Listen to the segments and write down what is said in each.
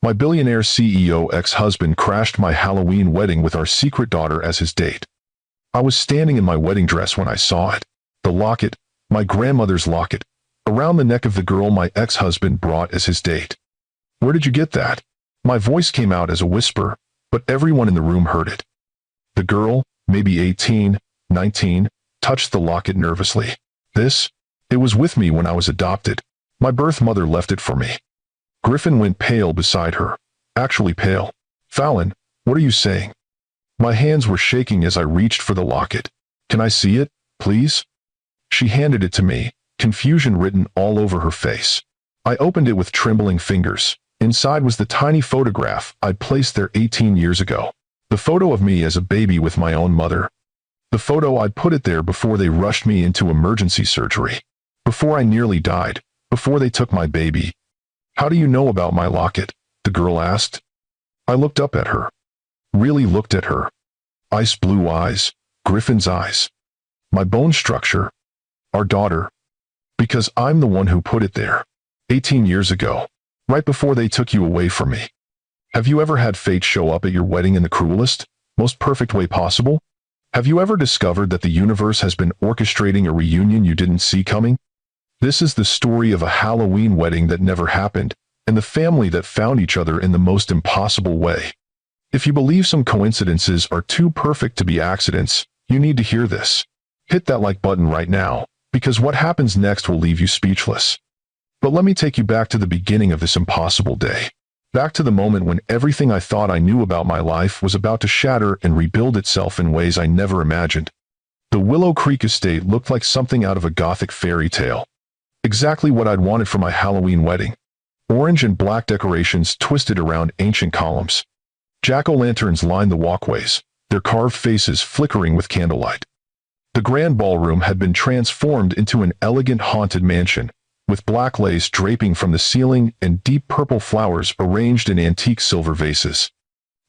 My billionaire CEO ex-husband crashed my Halloween wedding with our secret daughter as his date. I was standing in my wedding dress when I saw it. The locket, my grandmother's locket, around the neck of the girl my ex-husband brought as his date. Where did you get that? My voice came out as a whisper, but everyone in the room heard it. The girl, maybe 18, 19, touched the locket nervously. It was with me when I was adopted. My birth mother left it for me. Griffin went pale beside her. Actually pale. Fallon, what are you saying? My hands were shaking as I reached for the locket. Can I see it, please? She handed it to me, confusion written all over her face. I opened it with trembling fingers. Inside was the tiny photograph I'd placed there 18 years ago. The photo of me as a baby with my own mother. The photo I'd put it there before they rushed me into emergency surgery. Before I nearly died. Before they took my baby. How do you know about my locket? The girl asked. I looked up at her. Really looked at her. Ice blue eyes. Griffin's eyes. My bone structure. Our daughter. Because I'm the one who put it there. 18 years ago. Right before they took you away from me. Have you ever had fate show up at your wedding in the cruelest, most perfect way possible? Have you ever discovered that the universe has been orchestrating a reunion you didn't see coming? This is the story of a Halloween wedding that never happened, and the family that found each other in the most impossible way. If you believe some coincidences are too perfect to be accidents, you need to hear this. Hit that like button right now, because what happens next will leave you speechless. But let me take you back to the beginning of this impossible day. Back to the moment when everything I thought I knew about my life was about to shatter and rebuild itself in ways I never imagined. The Willow Creek estate looked like something out of a Gothic fairy tale. Exactly what I'd wanted for my Halloween wedding. Orange and black decorations twisted around ancient columns. Jack-o'-lanterns lined the walkways, their carved faces flickering with candlelight. The grand ballroom had been transformed into an elegant haunted mansion, with black lace draping from the ceiling and deep purple flowers arranged in antique silver vases.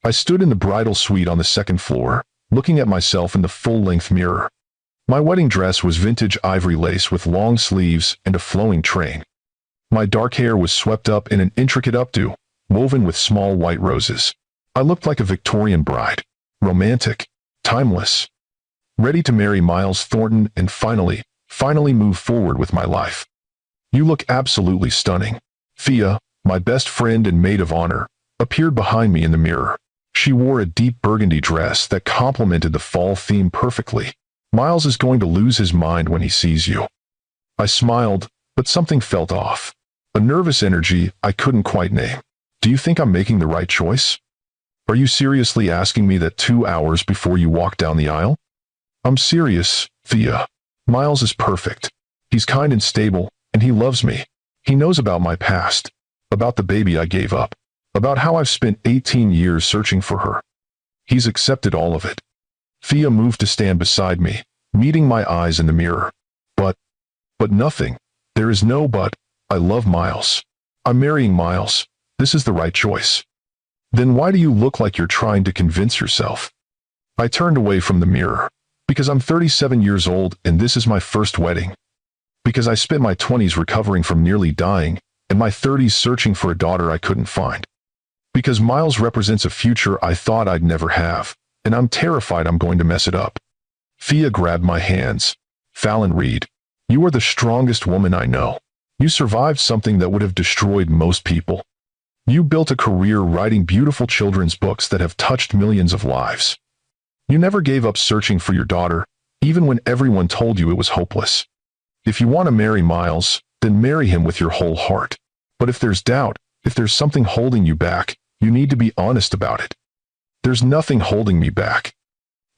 I stood in the bridal suite on the second floor, looking at myself in the full-length mirror. My wedding dress was vintage ivory lace with long sleeves and a flowing train. My dark hair was swept up in an intricate updo, woven with small white roses. I looked like a Victorian bride, romantic, timeless, ready to marry Miles Thornton and finally move forward with my life. You look absolutely stunning. Thea, my best friend and maid of honor, appeared behind me in the mirror. She wore a deep burgundy dress that complemented the fall theme perfectly. Miles is going to lose his mind when he sees you. I smiled, but something felt off. A nervous energy I couldn't quite name. Do you think I'm making the right choice? Are you seriously asking me that 2 hours before you walk down the aisle? I'm serious, Thea. Miles is perfect. He's kind and stable, and he loves me. He knows about my past, about the baby I gave up, about how I've spent 18 years searching for her. He's accepted all of it. Thea moved to stand beside me, meeting my eyes in the mirror. But nothing. There is no but. I love Miles. I'm marrying Miles. This is the right choice. Then why do you look like you're trying to convince yourself? I turned away from the mirror. Because I'm 37 years old and this is my first wedding. Because I spent my 20s recovering from nearly dying, and my 30s searching for a daughter I couldn't find. Because Miles represents a future I thought I'd never have, and I'm terrified I'm going to mess it up. Thea grabbed my hands. Fallon Reed, you are the strongest woman I know. You survived something that would have destroyed most people. You built a career writing beautiful children's books that have touched millions of lives. You never gave up searching for your daughter, even when everyone told you it was hopeless. If you want to marry Miles, then marry him with your whole heart. But if there's doubt, if there's something holding you back, you need to be honest about it. There's nothing holding me back.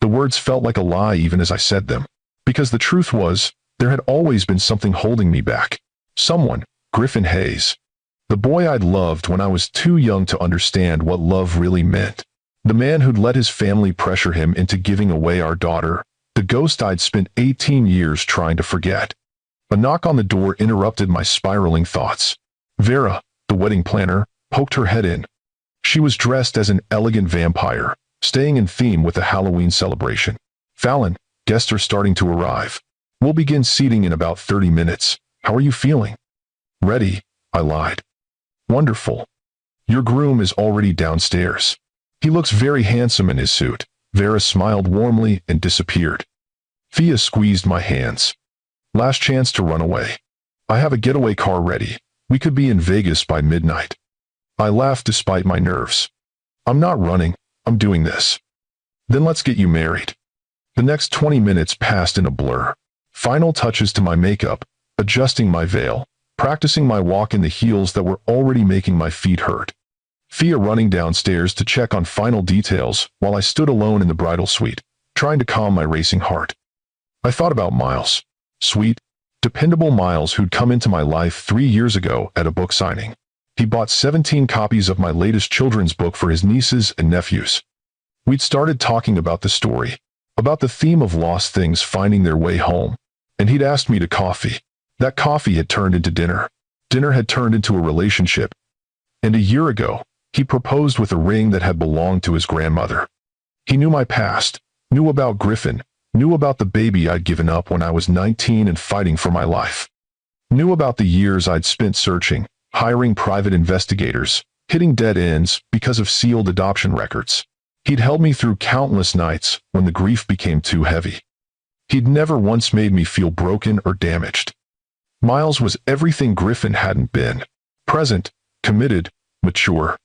The words felt like a lie even as I said them. Because the truth was, there had always been something holding me back. Someone, Griffin Hayes. The boy I'd loved when I was too young to understand what love really meant. The man who'd let his family pressure him into giving away our daughter. The ghost I'd spent 18 years trying to forget. A knock on the door interrupted my spiraling thoughts. Vera, the wedding planner, poked her head in. She was dressed as an elegant vampire, staying in theme with the Halloween celebration. Fallon, guests are starting to arrive. We'll begin seating in about 30 minutes. How are you feeling? Ready, I lied. Wonderful. Your groom is already downstairs. He looks very handsome in his suit." Vera smiled warmly and disappeared. Thea squeezed my hands. "Last chance to run away. I have a getaway car ready. We could be in Vegas by midnight." I laughed despite my nerves. "I'm not running, I'm doing this." "Then let's get you married." The next 20 minutes passed in a blur. Final touches to my makeup, adjusting my veil, practicing my walk in the heels that were already making my feet hurt. Thea running downstairs to check on final details while I stood alone in the bridal suite, trying to calm my racing heart. I thought about Miles. Sweet, dependable Miles who'd come into my life 3 years ago at a book signing. He bought 17 copies of my latest children's book for his nieces and nephews. We'd started talking about the story, about the theme of lost things finding their way home, and he'd asked me to coffee. That coffee had turned into dinner. Dinner had turned into a relationship. And a year ago, he proposed with a ring that had belonged to his grandmother. He knew my past, knew about Griffin, knew about the baby I'd given up when I was 19 and fighting for my life. Knew about the years I'd spent searching, hiring private investigators, hitting dead ends because of sealed adoption records. He'd held me through countless nights when the grief became too heavy. He'd never once made me feel broken or damaged. Miles was everything Griffin hadn't been. Present, committed, mature.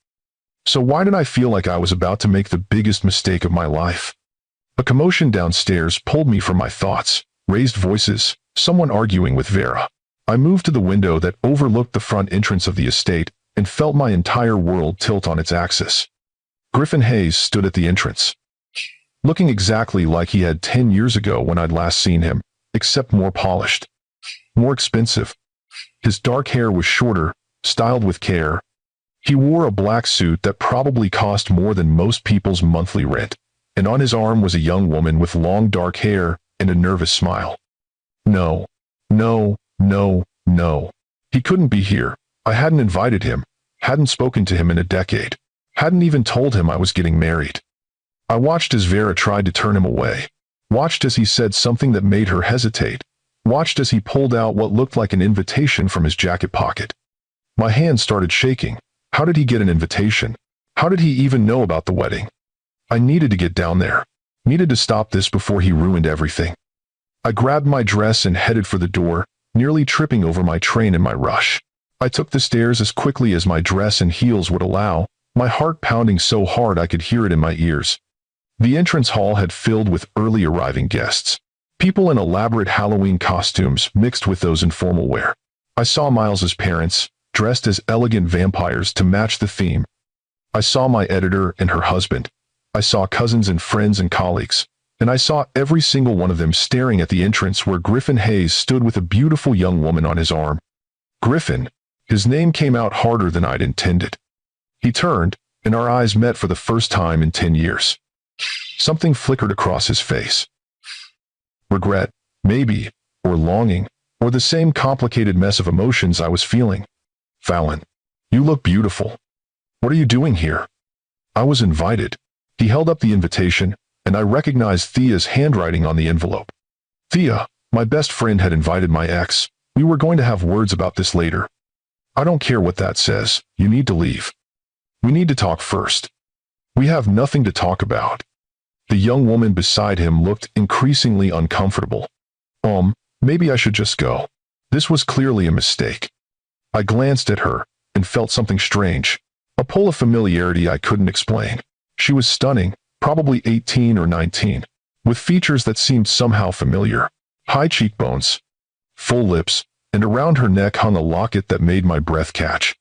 So why did I feel like I was about to make the biggest mistake of my life? A commotion downstairs pulled me from my thoughts, raised voices, someone arguing with Vera. I moved to the window that overlooked the front entrance of the estate and felt my entire world tilt on its axis. Griffin Hayes stood at the entrance, looking exactly like he had 10 years ago when I'd last seen him, except more polished, more expensive. His dark hair was shorter, styled with care. He wore a black suit that probably cost more than most people's monthly rent, and on his arm was a young woman with long dark hair and a nervous smile. No, no, no, no. He couldn't be here. I hadn't invited him, hadn't spoken to him in a decade, hadn't even told him I was getting married. I watched as Vera tried to turn him away, watched as he said something that made her hesitate, watched as he pulled out what looked like an invitation from his jacket pocket. My hands started shaking. How did he get an invitation? How did he even know about the wedding? I needed to get down there. Needed to stop this before he ruined everything. I grabbed my dress and headed for the door, nearly tripping over my train in my rush. I took the stairs as quickly as my dress and heels would allow, my heart pounding so hard I could hear it in my ears. The entrance hall had filled with early arriving guests. People in elaborate Halloween costumes mixed with those in formal wear. I saw Miles's parents, dressed as elegant vampires to match the theme. I saw my editor and her husband. I saw cousins and friends and colleagues, and I saw every single one of them staring at the entrance where Griffin Hayes stood with a beautiful young woman on his arm. Griffin. His name came out harder than I'd intended. He turned, and our eyes met for the first time in 10 years. Something flickered across his face. Regret, maybe, or longing, or the same complicated mess of emotions I was feeling. "Fallon, you look beautiful. What are you doing here?" I was invited. He held up the invitation, and I recognized Thea's handwriting on the envelope. "Thea, my best friend had invited my ex. We were going to have words about this later." "I don't care what that says. You need to leave. We need to talk first." "We have nothing to talk about." The young woman beside him looked increasingly uncomfortable. Maybe I should just go. This was clearly a mistake. I glanced at her and felt something strange, a pull of familiarity I couldn't explain. She was stunning, probably 18 or 19, with features that seemed somehow familiar. High cheekbones, full lips, and around her neck hung a locket that made my breath catch.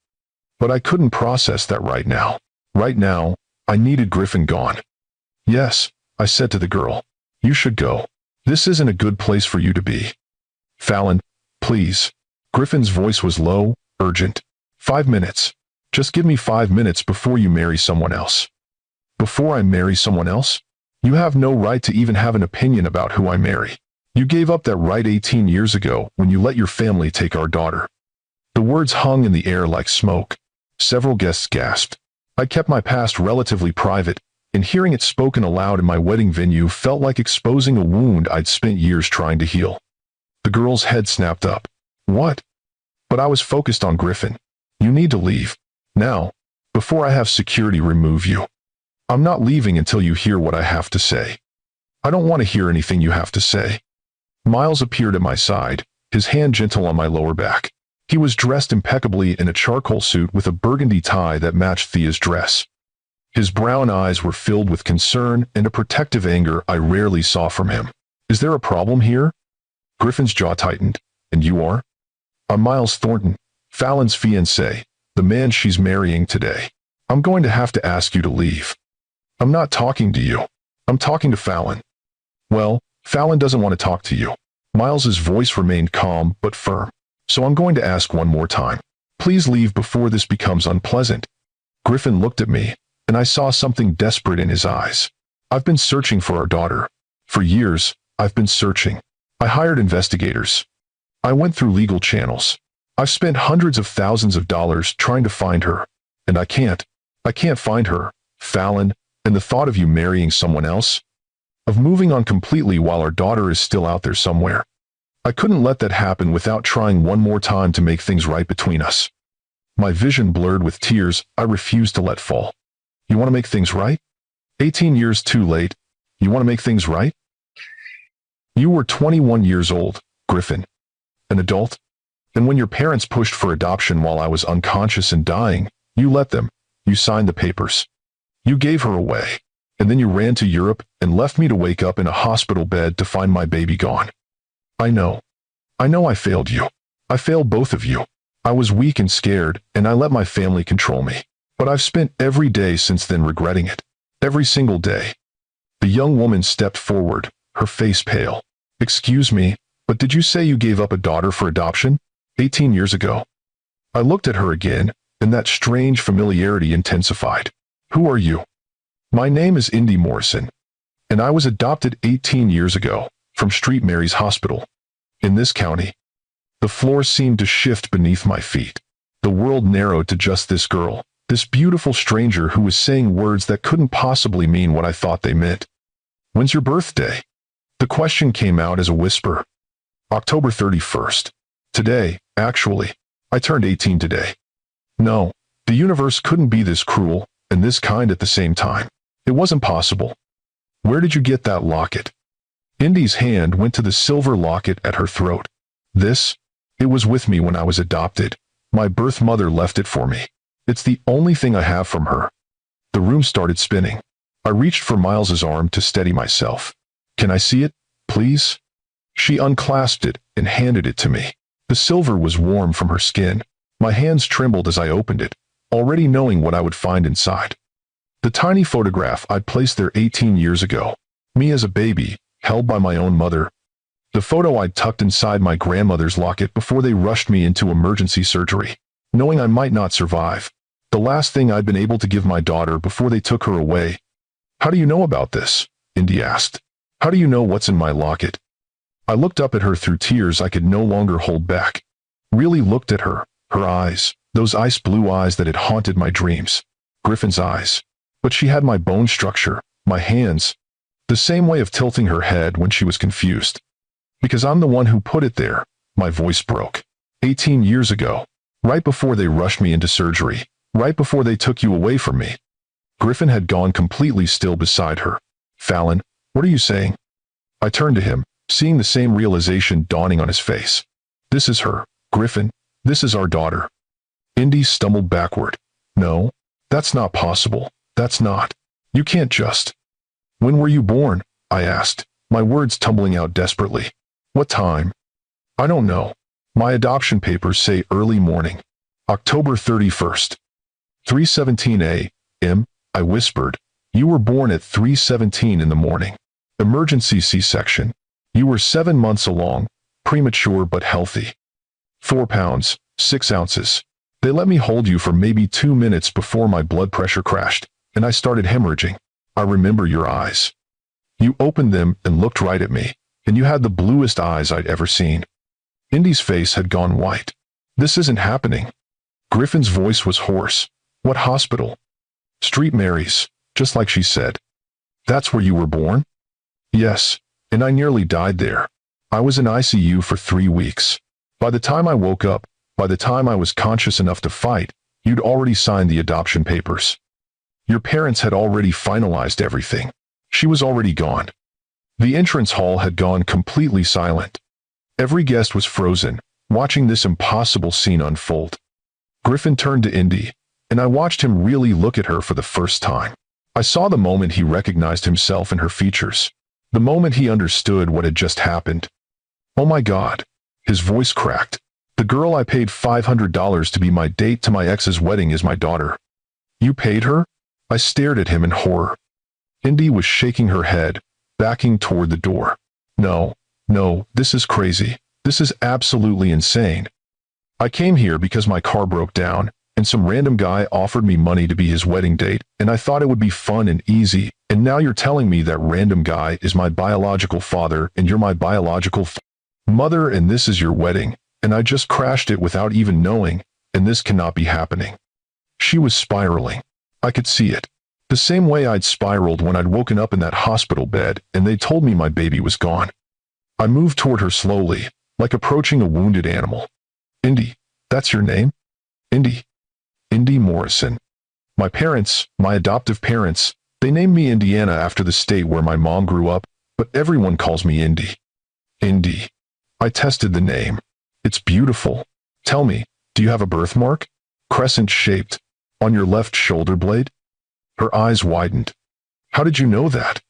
But I couldn't process that right now. Right now, I needed Griffin gone. "Yes," I said to the girl. "You should go. This isn't a good place for you to be." "Fallon, please." Griffin's voice was low, urgent. 5 minutes. Just give me 5 minutes before you marry someone else." "Before I marry someone else? You have no right to even have an opinion about who I marry. You gave up that right 18 years ago when you let your family take our daughter." The words hung in the air like smoke. Several guests gasped. I kept my past relatively private, and hearing it spoken aloud in my wedding venue felt like exposing a wound I'd spent years trying to heal. The girl's head snapped up. "What?" But I was focused on Griffin. "You need to leave. Now. before I have security remove you. I'm not leaving until you hear what I have to say. I don't want to hear anything you have to say. Miles appeared at my side, his hand gentle on my lower back. He was dressed impeccably in a charcoal suit with a burgundy tie that matched Thea's dress. His brown eyes were filled with concern and a protective anger I rarely saw from him. Is there a problem here? Griffin's jaw tightened. And you are? I'm Miles Thornton, Fallon's fiancé, the man she's marrying today. I'm going to have to ask you to leave. I'm not talking to you. I'm talking to Fallon. Well, Fallon doesn't want to talk to you. Miles's voice remained calm but firm. So I'm going to ask one more time. Please leave before this becomes unpleasant. Griffin looked at me, and I saw something desperate in his eyes. I've been searching for our daughter. For years, I've been searching. I hired investigators. I went through legal channels. I've spent hundreds of thousands of dollars trying to find her. And I can't. I can't find her, Fallon, and the thought of you marrying someone else? Of moving on completely while our daughter is still out there somewhere. I couldn't let that happen without trying one more time to make things right between us. My vision blurred with tears I refused to let fall. You want to make things right? 18 years too late. You want to make things right? You were 21 years old, Griffin. An adult? And when your parents pushed for adoption while I was unconscious and dying, you let them. You signed the papers. You gave her away. And then you ran to Europe and left me to wake up in a hospital bed to find my baby gone. I know. I know I failed you. I failed both of you. I was weak and scared, and I let my family control me. But I've spent every day since then regretting it. Every single day. The young woman stepped forward, her face pale. Excuse me, but did you say you gave up a daughter for adoption? 18 years ago. I looked at her again, and that strange familiarity intensified. Who are you? My name is Indy Morrison, and I was adopted 18 years ago, from St. Mary's Hospital. In this county. The floor seemed to shift beneath my feet. The world narrowed to just this girl, this beautiful stranger who was saying words that couldn't possibly mean what I thought they meant. When's your birthday? The question came out as a whisper. October 31st. Today, actually. I turned 18 today. No, the universe couldn't be this cruel and this kind at the same time. It wasn't possible. Where did you get that locket? Indy's hand went to the silver locket at her throat. It was with me when I was adopted. My birth mother left it for me. It's the only thing I have from her. The room started spinning. I reached for Miles's arm to steady myself. Can I see it, please? She unclasped it and handed it to me. The silver was warm from her skin. My hands trembled as I opened it, already knowing what I would find inside. The tiny photograph I'd placed there 18 years ago. Me as a baby, held by my own mother. The photo I'd tucked inside my grandmother's locket before they rushed me into emergency surgery, knowing I might not survive. The last thing I'd been able to give my daughter before they took her away. How do you know about this? Indy asked. How do you know what's in my locket? I looked up at her through tears I could no longer hold back. Really looked at her, her eyes, those ice blue eyes that had haunted my dreams. Griffin's eyes. But she had my bone structure, my hands, the same way of tilting her head when she was confused. Because I'm the one who put it there, my voice broke. 18 years ago, right before they rushed me into surgery, right before they took you away from me. Griffin had gone completely still beside her. Fallon, what are you saying? I turned to him, seeing the same realization dawning on his face. This is her, Griffin. This is our daughter. Indy stumbled backward. No, that's not possible. That's not. You can't just. When were you born? I asked, my words tumbling out desperately. What time? I don't know. My adoption papers say early morning. October 31st. 3:17 a.m., I whispered. You were born at 3:17 in the morning. Emergency C-section. You were 7 months along, premature but healthy. 4 pounds, 6 ounces. They let me hold you for maybe 2 minutes before my blood pressure crashed, and I started hemorrhaging. I remember your eyes. You opened them and looked right at me, and you had the bluest eyes I'd ever seen. Indy's face had gone white. This isn't happening. Griffin's voice was hoarse. What hospital? St. Mary's, just like she said. That's where you were born? Yes, and I nearly died there. I was in ICU for 3 weeks. By the time I woke up, by the time I was conscious enough to fight, You'd already signed the adoption papers. Your parents had already finalized everything. She was already gone. The entrance hall had gone completely silent. Every guest was frozen, watching this impossible scene unfold. Griffin turned to Indy, and I watched him really look at her for the first time. I saw the moment he recognized himself in her features. The moment he understood what had just happened. Oh my God. His voice cracked. The girl I paid $500 to be my date to my ex's wedding is my daughter. You paid her? I stared at him in horror. Indy was shaking her head, backing toward the door. No, this is crazy. This is absolutely insane. I came here because my car broke down, and some random guy offered me money to be his wedding date, and I thought it would be fun and easy, and now you're telling me that random guy is my biological father and you're my biological mother and this is your wedding, and I just crashed it without even knowing, and this cannot be happening. She was spiraling. I could see it. The same way I'd spiraled when I'd woken up in that hospital bed and they told me my baby was gone. I moved toward her slowly, like approaching a wounded animal. Indy, that's your name? Indy. Indy Morrison. My parents, my adoptive parents, they named me Indiana after the state where my mom grew up, but everyone calls me Indy. Indy. I tested the name. It's beautiful. Tell me, do you have a birthmark? Crescent-shaped. On your left shoulder blade? Her eyes widened. How did you know that?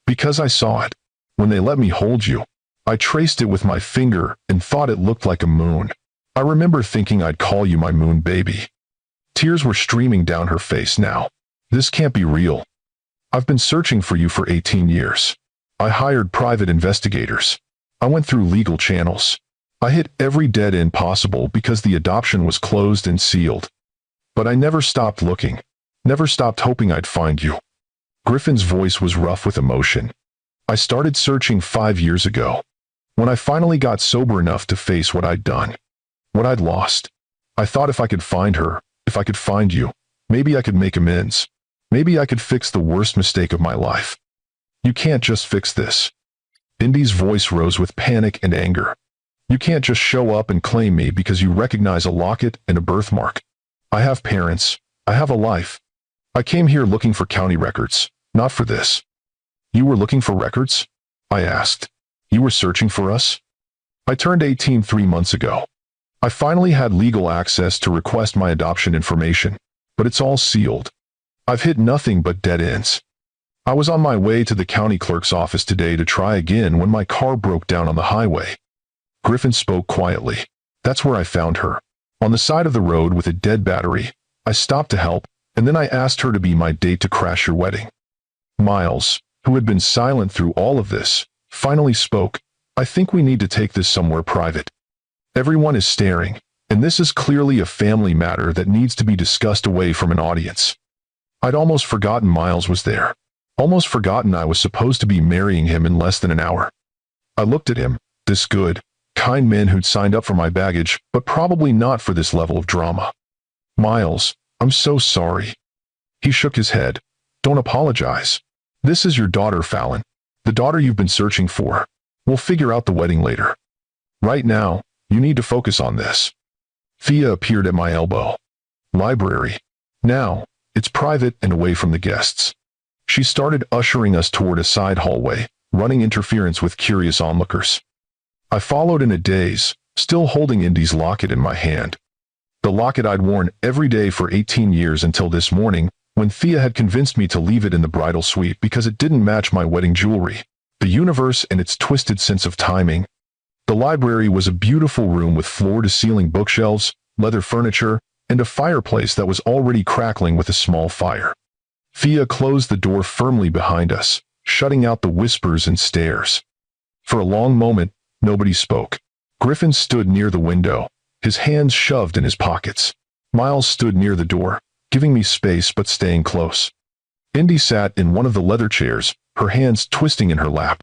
Because I saw it. When they let me hold you, I traced it with my finger and thought it looked like a moon. I remember thinking I'd call you my moon baby. Tears were streaming down her face now. This can't be real. I've been searching for you for 18 years. I hired private investigators. I went through legal channels. I hit every dead end possible because the adoption was closed and sealed. But I never stopped looking. Never stopped hoping I'd find you. Griffin's voice was rough with emotion. I started searching 5 years ago. When I finally got sober enough to face what I'd done. What I'd lost. I thought if I could find her, if I could find you, maybe I could make amends. Maybe I could fix the worst mistake of my life. You can't just fix this. Indy's voice rose with panic and anger. You can't just show up and claim me because you recognize a locket and a birthmark. I have parents. I have a life. I came here looking for county records, not for this. You were looking for records? I asked. You were searching for us? I turned 18 3 months ago. I finally had legal access to request my adoption information, but it's all sealed. I've hit nothing but dead ends. I was on my way to the county clerk's office today to try again when my car broke down on the highway. Griffin spoke quietly. That's where I found her. On the side of the road with a dead battery. I stopped to help, and then I asked her to be my date to crash your wedding. Miles, who had been silent through all of this, finally spoke. I think we need to take this somewhere private. Everyone is staring, and this is clearly a family matter that needs to be discussed away from an audience. I'd almost forgotten Miles was there. Almost forgotten I was supposed to be marrying him in less than an hour. I looked at him, this good, kind man who'd signed up for my baggage, but probably not for this level of drama. Miles, I'm so sorry. He shook his head. Don't apologize. This is your daughter, Fallon. The daughter you've been searching for. We'll figure out the wedding later. Right now, you need to focus on this. Thea appeared at my elbow. Library. Now, it's private and away from the guests. She started ushering us toward a side hallway, running interference with curious onlookers. I followed in a daze, still holding Indy's locket in my hand. The locket I'd worn every day for 18 years until this morning, when Thea had convinced me to leave it in the bridal suite because it didn't match my wedding jewelry. The universe and its twisted sense of timing. The library was a beautiful room with floor-to-ceiling bookshelves, leather furniture, and a fireplace that was already crackling with a small fire. Thea closed the door firmly behind us, shutting out the whispers and stares. For a long moment, nobody spoke. Griffin stood near the window, his hands shoved in his pockets. Miles stood near the door, giving me space but staying close. Indy sat in one of the leather chairs, her hands twisting in her lap.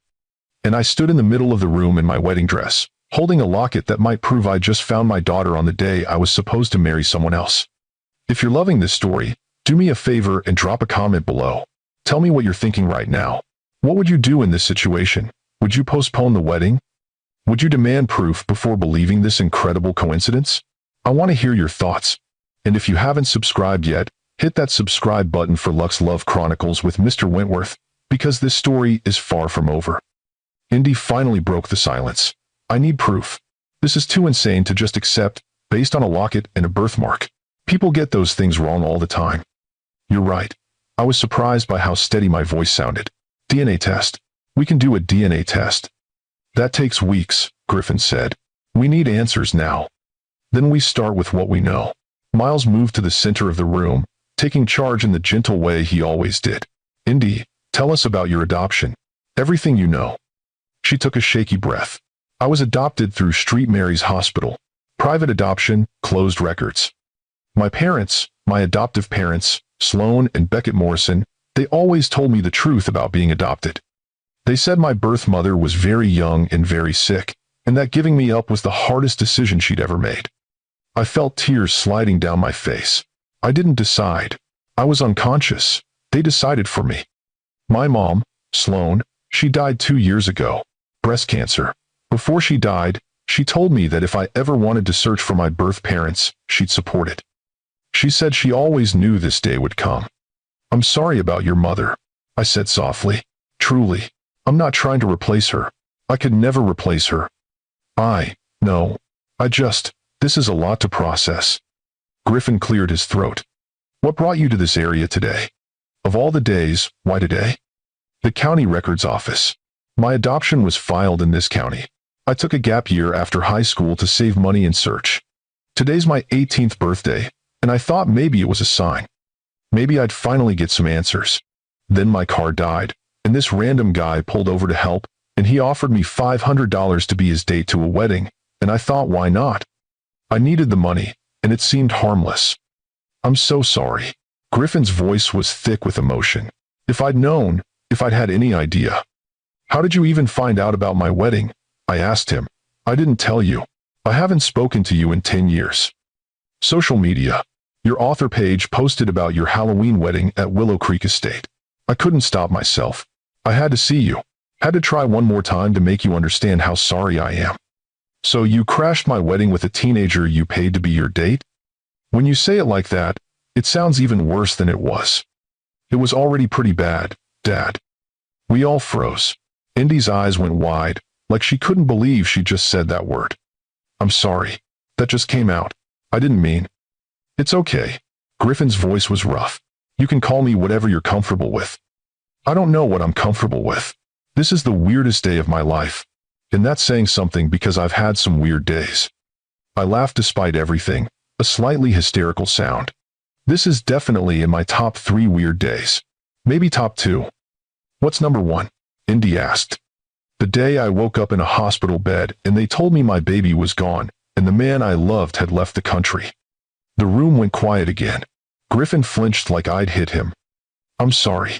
And I stood in the middle of the room in my wedding dress, holding a locket that might prove I just found my daughter on the day I was supposed to marry someone else. If you're loving this story, do me a favor and drop a comment below. Tell me what you're thinking right now. What would you do in this situation? Would you postpone the wedding? Would you demand proof before believing this incredible coincidence? I want to hear your thoughts. And if you haven't subscribed yet, hit that subscribe button for Lux Love Chronicles with Mr. Wentworth, because this story is far from over. Indy finally broke the silence. I need proof. This is too insane to just accept, based on a locket and a birthmark. People get those things wrong all the time. You're right. I was surprised by how steady my voice sounded. DNA test. We can do a DNA test. That takes weeks, Griffin said. We need answers now. Then we start with what we know. Miles moved to the center of the room, taking charge in the gentle way he always did. Indy, tell us about your adoption. Everything you know. She took a shaky breath. I was adopted through St. Mary's Hospital. Private adoption, closed records. My parents, my adoptive parents, Sloan and Beckett Morrison, they always told me the truth about being adopted. They said my birth mother was very young and very sick, and that giving me up was the hardest decision she'd ever made. I felt tears sliding down my face. I didn't decide. I was unconscious. They decided for me. My mom, Sloan, she died 2 years ago. Breast cancer. Before she died, she told me that if I ever wanted to search for my birth parents, she'd support it. She said she always knew this day would come. I'm sorry about your mother, I said softly. Truly, I'm not trying to replace her. I could never replace her. No. This is a lot to process. Griffin cleared his throat. What brought you to this area today? Of all the days, why today? The county records office. My adoption was filed in this county. I took a gap year after high school to save money and search. Today's my 18th birthday, and I thought maybe it was a sign. Maybe I'd finally get some answers. Then my car died, and this random guy pulled over to help, and he offered me $500 to be his date to a wedding, and I thought, why not? I needed the money, and it seemed harmless. I'm so sorry. Griffin's voice was thick with emotion. If I'd known, if I'd had any idea. How did you even find out about my wedding? I asked him. I didn't tell you. I haven't spoken to you in 10 years. Social media. Your author page posted about your Halloween wedding at Willow Creek Estate. I couldn't stop myself. I had to see you. Had to try one more time to make you understand how sorry I am. So you crashed my wedding with a teenager you paid to be your date? When you say it like that, it sounds even worse than it was. It was already pretty bad, Dad. We all froze. Indy's eyes went wide, like she couldn't believe she just said that word. I'm sorry. That just came out. I didn't mean. It's okay. Griffin's voice was rough. You can call me whatever you're comfortable with. I don't know what I'm comfortable with. This is the weirdest day of my life. And that's saying something because I've had some weird days. I laughed despite everything, a slightly hysterical sound. This is definitely in my top 3 weird days. Maybe top 2. What's number 1? Indy asked. The day I woke up in a hospital bed and they told me my baby was gone and the man I loved had left the country. The room went quiet again. Griffin flinched like I'd hit him. I'm sorry.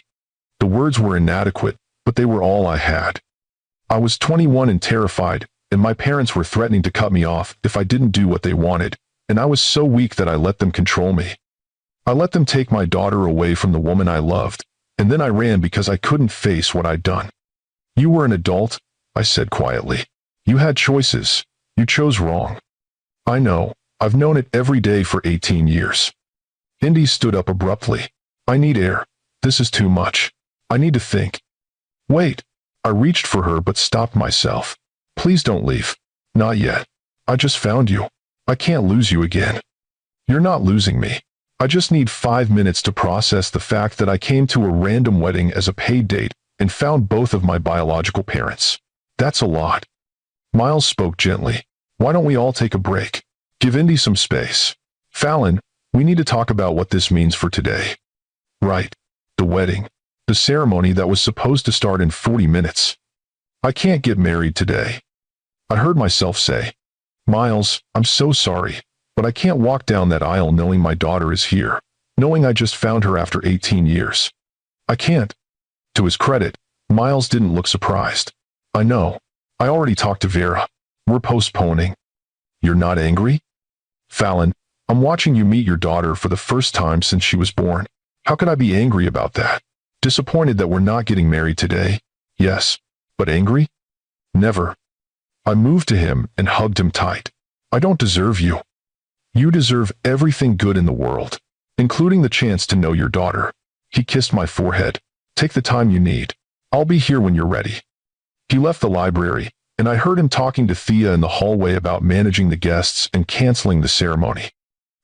The words were inadequate, but they were all I had. I was 21 and terrified, and my parents were threatening to cut me off if I didn't do what they wanted, and I was so weak that I let them control me. I let them take my daughter away from the woman I loved, and then I ran because I couldn't face what I'd done. You were an adult, I said quietly. You had choices. You chose wrong. I know. I've known it every day for 18 years. Indy stood up abruptly. I need air. This is too much. I need to think. Wait. I reached for her but stopped myself. Please don't leave. Not yet. I just found you. I can't lose you again. You're not losing me. I just need 5 minutes to process the fact that I came to a random wedding as a paid date and found both of my biological parents. That's a lot. Miles spoke gently. Why don't we all take a break? Give Indy some space. Fallon, we need to talk about what this means for today. Right. The wedding. The ceremony that was supposed to start in 40 minutes. I can't get married today. I heard myself say. Miles, I'm so sorry, but I can't walk down that aisle knowing my daughter is here, knowing I just found her after 18 years. I can't. To his credit, Miles didn't look surprised. I know. I already talked to Vera. We're postponing. You're not angry? Fallon, I'm watching you meet your daughter for the first time since she was born. How could I be angry about that? Disappointed that we're not getting married today? Yes. But angry? Never. I moved to him and hugged him tight. I don't deserve you. You deserve everything good in the world, including the chance to know your daughter. He kissed my forehead. Take the time you need. I'll be here when you're ready. He left the library, and I heard him talking to Thea in the hallway about managing the guests and canceling the ceremony.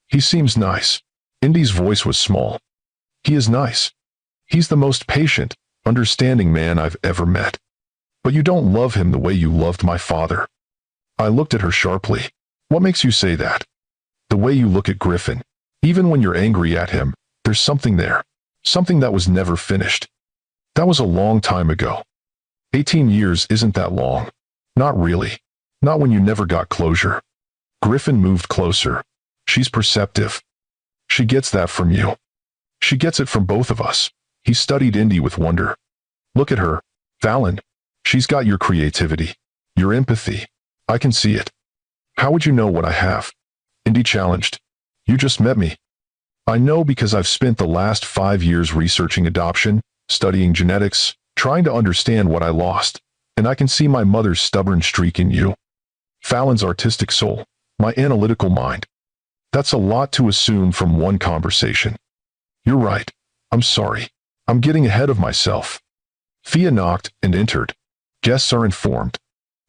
He seems nice. Indy's voice was small. He is nice. He's the most patient, understanding man I've ever met. But you don't love him the way you loved my father. I looked at her sharply. What makes you say that? The way you look at Griffin. Even when you're angry at him, there's something there. Something that was never finished. That was a long time ago. 18 years isn't that long. Not really. Not when you never got closure. Griffin moved closer. She's perceptive. She gets that from you. She gets it from both of us. He studied Indy with wonder. Look at her, Fallon. She's got your creativity. Your empathy. I can see it. How would you know what I have? Indy challenged. You just met me. I know because I've spent the last 5 years researching adoption, studying genetics, trying to understand what I lost, and I can see my mother's stubborn streak in you. Fallon's artistic soul, my analytical mind. That's a lot to assume from one conversation. You're right. I'm sorry. I'm getting ahead of myself. Thea knocked and entered. Guests are informed.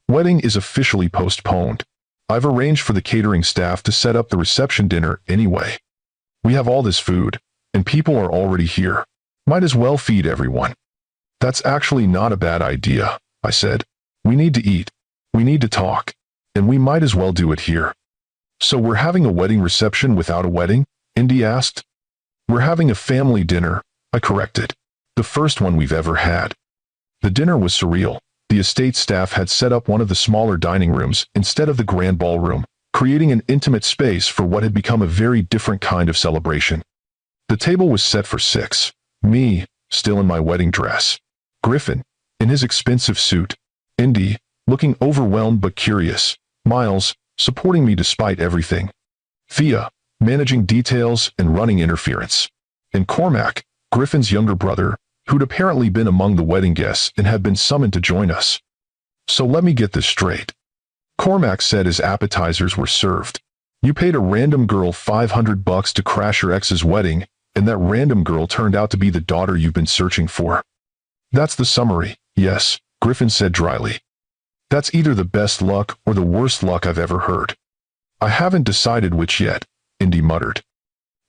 Wedding is officially postponed. I've arranged for the catering staff to set up the reception dinner anyway. We have all this food, and people are already here. Might as well feed everyone. That's actually not a bad idea, I said. We need to eat. We need to talk. And we might as well do it here. So we're having a wedding reception without a wedding? Indy asked. We're having a family dinner, I corrected. The first one we've ever had. The dinner was surreal. The estate staff had set up one of the smaller dining rooms instead of the grand ballroom, creating an intimate space for what had become a very different kind of celebration. The table was set for 6. Me, still in my wedding dress. Griffin, in his expensive suit. Indy, looking overwhelmed but curious. Miles, supporting me despite everything. Thea, managing details and running interference. And Cormac, Griffin's younger brother, who'd apparently been among the wedding guests and had been summoned to join us. So let me get this straight. Cormac said as appetizers were served. You paid a random girl $500 to crash your ex's wedding, and that random girl turned out to be the daughter you've been searching for. That's the summary, yes, Griffin said dryly. That's either the best luck or the worst luck I've ever heard. I haven't decided which yet, Indy muttered.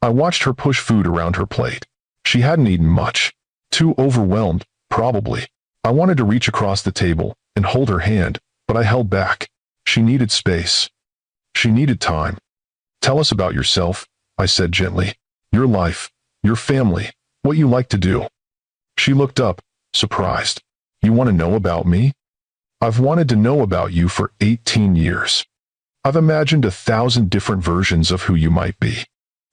I watched her push food around her plate. She hadn't eaten much. Too overwhelmed, probably. I wanted to reach across the table and hold her hand, but I held back. She needed space. She needed time. Tell us about yourself, I said gently. Your life, your family, what you like to do. She looked up, surprised. You want to know about me? I've wanted to know about you for 18 years. I've imagined 1,000 different versions of who you might be.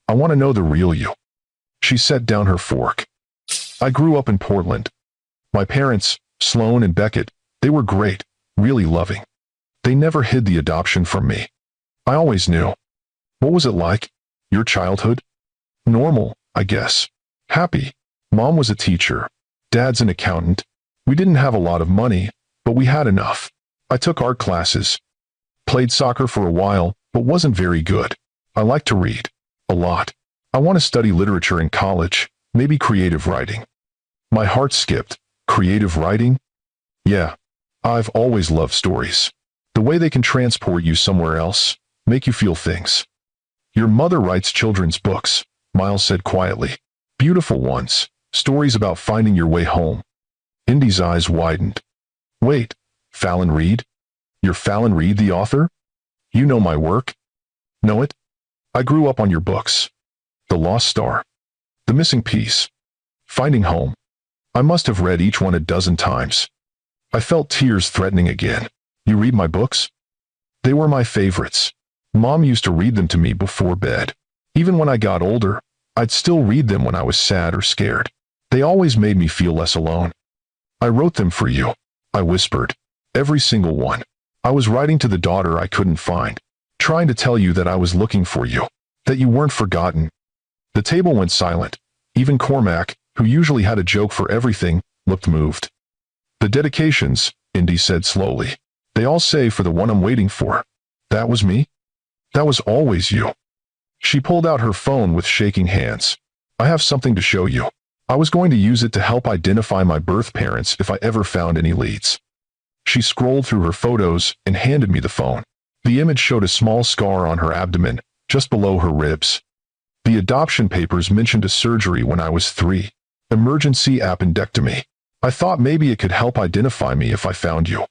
I want to know the real you. She set down her fork. I grew up in Portland. My parents, Sloan and Beckett, they were great, really loving. They never hid the adoption from me. I always knew. What was it like? Your childhood? Normal, I guess. Happy. Mom was a teacher. Dad's an accountant. We didn't have a lot of money, but we had enough. I took art classes. Played soccer for a while, but wasn't very good. I like to read. A lot. I want to study literature in college, maybe creative writing. My heart skipped. Creative writing? Yeah. I've always loved stories. The way they can transport you somewhere else, make you feel things. Your mother writes children's books, Miles said quietly. Beautiful ones. Stories about finding your way home. Indy's eyes widened. Wait, Fallon Reed? You're Fallon Reed, the author? You know my work? Know it? I grew up on your books. The Lost Star. The Missing Piece. Finding Home. I must have read each one a dozen times. I felt tears threatening again. You read my books? They were my favorites. Mom used to read them to me before bed. Even when I got older, I'd still read them when I was sad or scared. They always made me feel less alone. I wrote them for you, I whispered. Every single one. I was writing to the daughter I couldn't find, trying to tell you that I was looking for you, that you weren't forgotten. The table went silent. Even Cormac, who usually had a joke for everything, looked moved. The dedications, Indy said slowly. They all say for the one I'm waiting for. That was me? That was always you. She pulled out her phone with shaking hands. I have something to show you. I was going to use it to help identify my birth parents if I ever found any leads. She scrolled through her photos and handed me the phone. The image showed a small scar on her abdomen, just below her ribs. The adoption papers mentioned a surgery when I was 3. Emergency appendectomy. I thought maybe it could help identify me if I found you.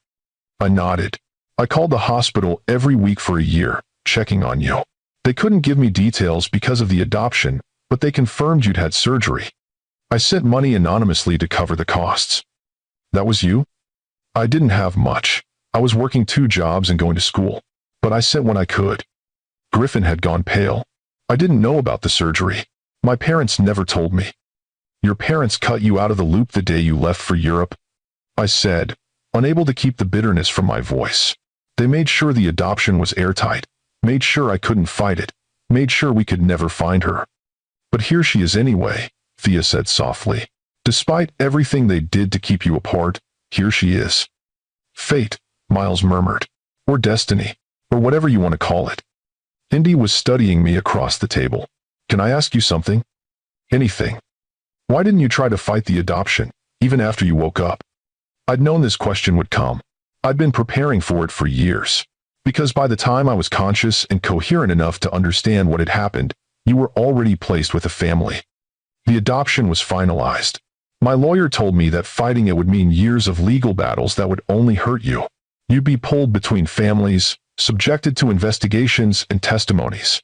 I nodded. I called the hospital every week for a year, checking on you. They couldn't give me details because of the adoption, but they confirmed you'd had surgery. I sent money anonymously to cover the costs. That was you? I didn't have much. I was working 2 jobs and going to school, but I sent when I could. Griffin had gone pale. I didn't know about the surgery. My parents never told me. Your parents cut you out of the loop the day you left for Europe? I said, unable to keep the bitterness from my voice. They made sure the adoption was airtight, made sure I couldn't fight it, made sure we could never find her. But here she is anyway, Thea said softly. Despite everything they did to keep you apart, here she is. Fate, Miles murmured. Or destiny, or whatever you want to call it. Indy was studying me across the table. Can I ask you something? Anything. Why didn't you try to fight the adoption, even after you woke up? I'd known this question would come. I'd been preparing for it for years. Because by the time I was conscious and coherent enough to understand what had happened, you were already placed with a family. The adoption was finalized. My lawyer told me that fighting it would mean years of legal battles that would only hurt you. You'd be pulled between families, subjected to investigations and testimonies.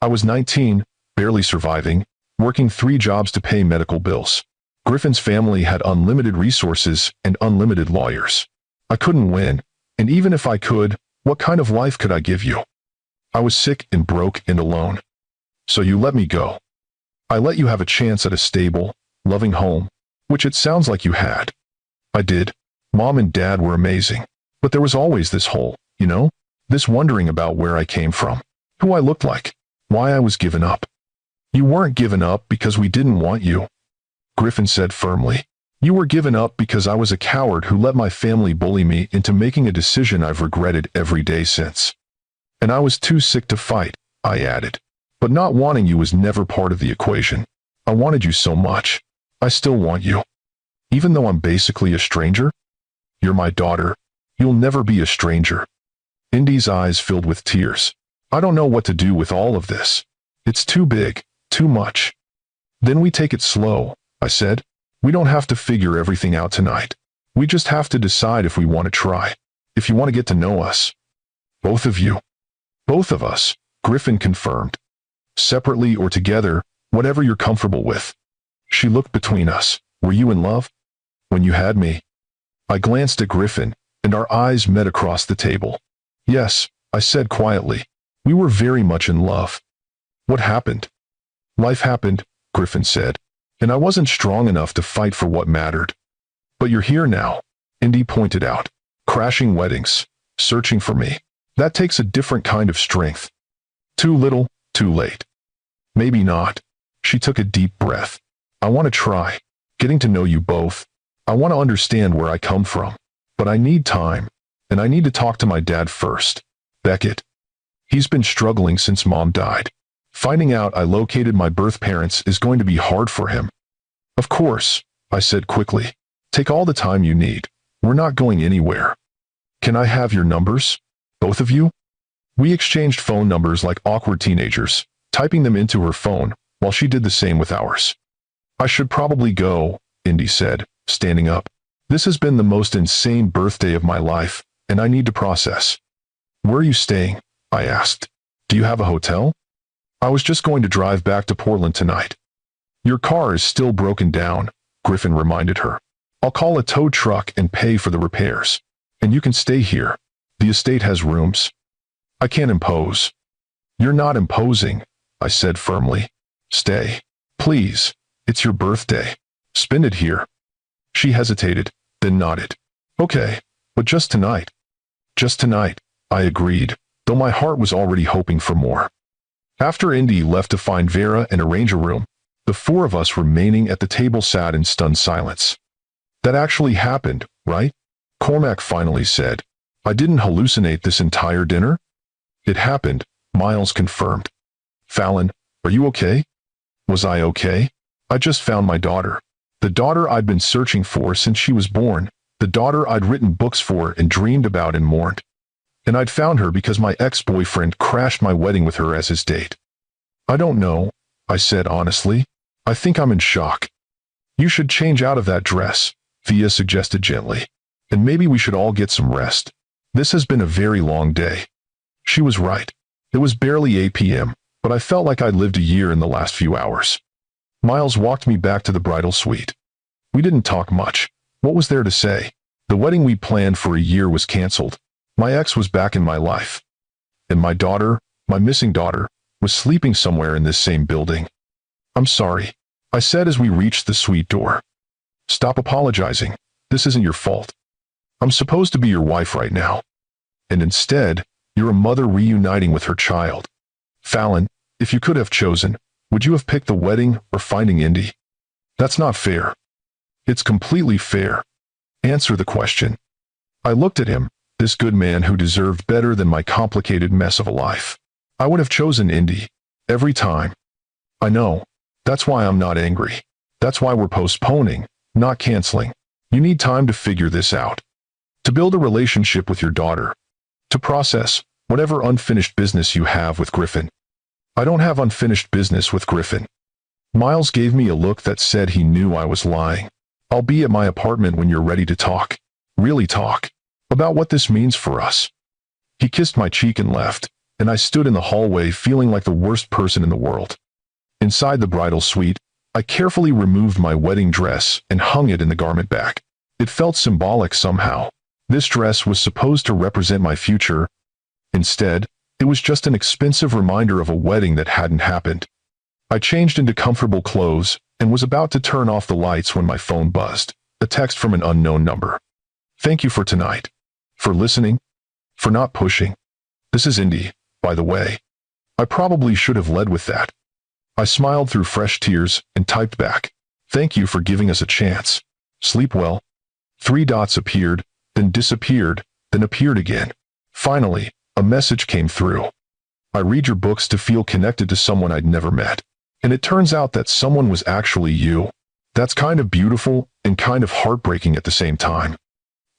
I was 19, barely surviving, working 3 jobs to pay medical bills. Griffin's family had unlimited resources and unlimited lawyers. I couldn't win, and even if I could, what kind of life could I give you? I was sick and broke and alone. So you let me go. I let you have a chance at a stable, loving home, which it sounds like you had. I did. Mom and Dad were amazing. But there was always this hole, you know? This wondering about where I came from, who I looked like, why I was given up. You weren't given up because we didn't want you, Griffin said firmly. You were given up because I was a coward who let my family bully me into making a decision I've regretted every day since. And I was too sick to fight, I added. But not wanting you was never part of the equation. I wanted you so much. I still want you. Even though I'm basically a stranger? You're my daughter. You'll never be a stranger. Indy's eyes filled with tears. I don't know what to do with all of this. It's too big, too much. Then we take it slow, I said. We don't have to figure everything out tonight. We just have to decide if we want to try. If you want to get to know us. Both of you. Both of us, Griffin confirmed. Separately or together, whatever you're comfortable with. She looked between us. Were you in love? When you had me? I glanced at Griffin, and our eyes met across the table. Yes, I said quietly. We were very much in love. What happened? Life happened, Griffin said. And I wasn't strong enough to fight for what mattered. But you're here now, Indy pointed out. Crashing weddings, searching for me. That takes a different kind of strength. Too little, too late. Maybe not. She took a deep breath. I want to try, getting to know you both. I want to understand where I come from. But I need time, and I need to talk to my dad first. Beckett. He's been struggling since Mom died. Finding out I located my birth parents is going to be hard for him. Of course, I said quickly. Take all the time you need. We're not going anywhere. Can I have your numbers? Both of you? We exchanged phone numbers like awkward teenagers, typing them into her phone, while she did the same with ours. I should probably go, Indy said, standing up. This has been the most insane birthday of my life, and I need to process. Where are you staying? I asked. Do you have a hotel? I was just going to drive back to Portland tonight. Your car is still broken down, Griffin reminded her. I'll call a tow truck and pay for the repairs. And you can stay here. The estate has rooms. I can't impose. You're not imposing, I said firmly. Stay. Please. It's your birthday. Spend it here. She hesitated, then nodded. Okay, but just tonight. Just tonight, I agreed, though my heart was already hoping for more. After Indy left to find Vera and arrange a room, the 4 of us remaining at the table sat in stunned silence. That actually happened, right? Cormac finally said. I didn't hallucinate this entire dinner? It happened, Miles confirmed. Fallon, are you okay? Was I okay? I just found my daughter. The daughter I'd been searching for since she was born. The daughter I'd written books for and dreamed about and mourned. And I'd found her because my ex-boyfriend crashed my wedding with her as his date. I don't know, I said honestly. I think I'm in shock. You should change out of that dress, Thea suggested gently. And maybe we should all get some rest. This has been a very long day. She was right. It was barely 8 p.m., but I felt like I'd lived a year in the last few hours. Miles walked me back to the bridal suite. We didn't talk much. What was there to say? The wedding we planned for a year was canceled. My ex was back in my life. And my daughter, my missing daughter, was sleeping somewhere in this same building. I'm sorry, I said as we reached the suite door. Stop apologizing. This isn't your fault. I'm supposed to be your wife right now. And instead, you're a mother reuniting with her child. Fallon, if you could have chosen, would you have picked the wedding or finding Indy? That's not fair. It's completely fair. Answer the question. I looked at him, this good man who deserved better than my complicated mess of a life. I would have chosen Indy. Every time. I know. That's why I'm not angry. That's why we're postponing, not canceling. You need time to figure this out. To build a relationship with your daughter. To process whatever unfinished business you have with Griffin. I don't have unfinished business with Griffin. Miles gave me a look that said he knew I was lying. I'll be at my apartment when you're ready to talk. Really talk. About what this means for us. He kissed my cheek and left, and I stood in the hallway feeling like the worst person in the world. Inside the bridal suite, I carefully removed my wedding dress and hung it in the garment bag. It felt symbolic somehow. This dress was supposed to represent my future. Instead, it was just an expensive reminder of a wedding that hadn't happened. I changed into comfortable clothes and was about to turn off the lights when my phone buzzed. A text from an unknown number. Thank you for tonight. For listening. For not pushing. This is Indy, by the way. I probably should have led with that. I smiled through fresh tears and typed back. Thank you for giving us a chance. Sleep well. 3 dots appeared, then disappeared, then appeared again. Finally, a message came through. I read your books to feel connected to someone I'd never met. And it turns out that someone was actually you. That's kind of beautiful and kind of heartbreaking at the same time.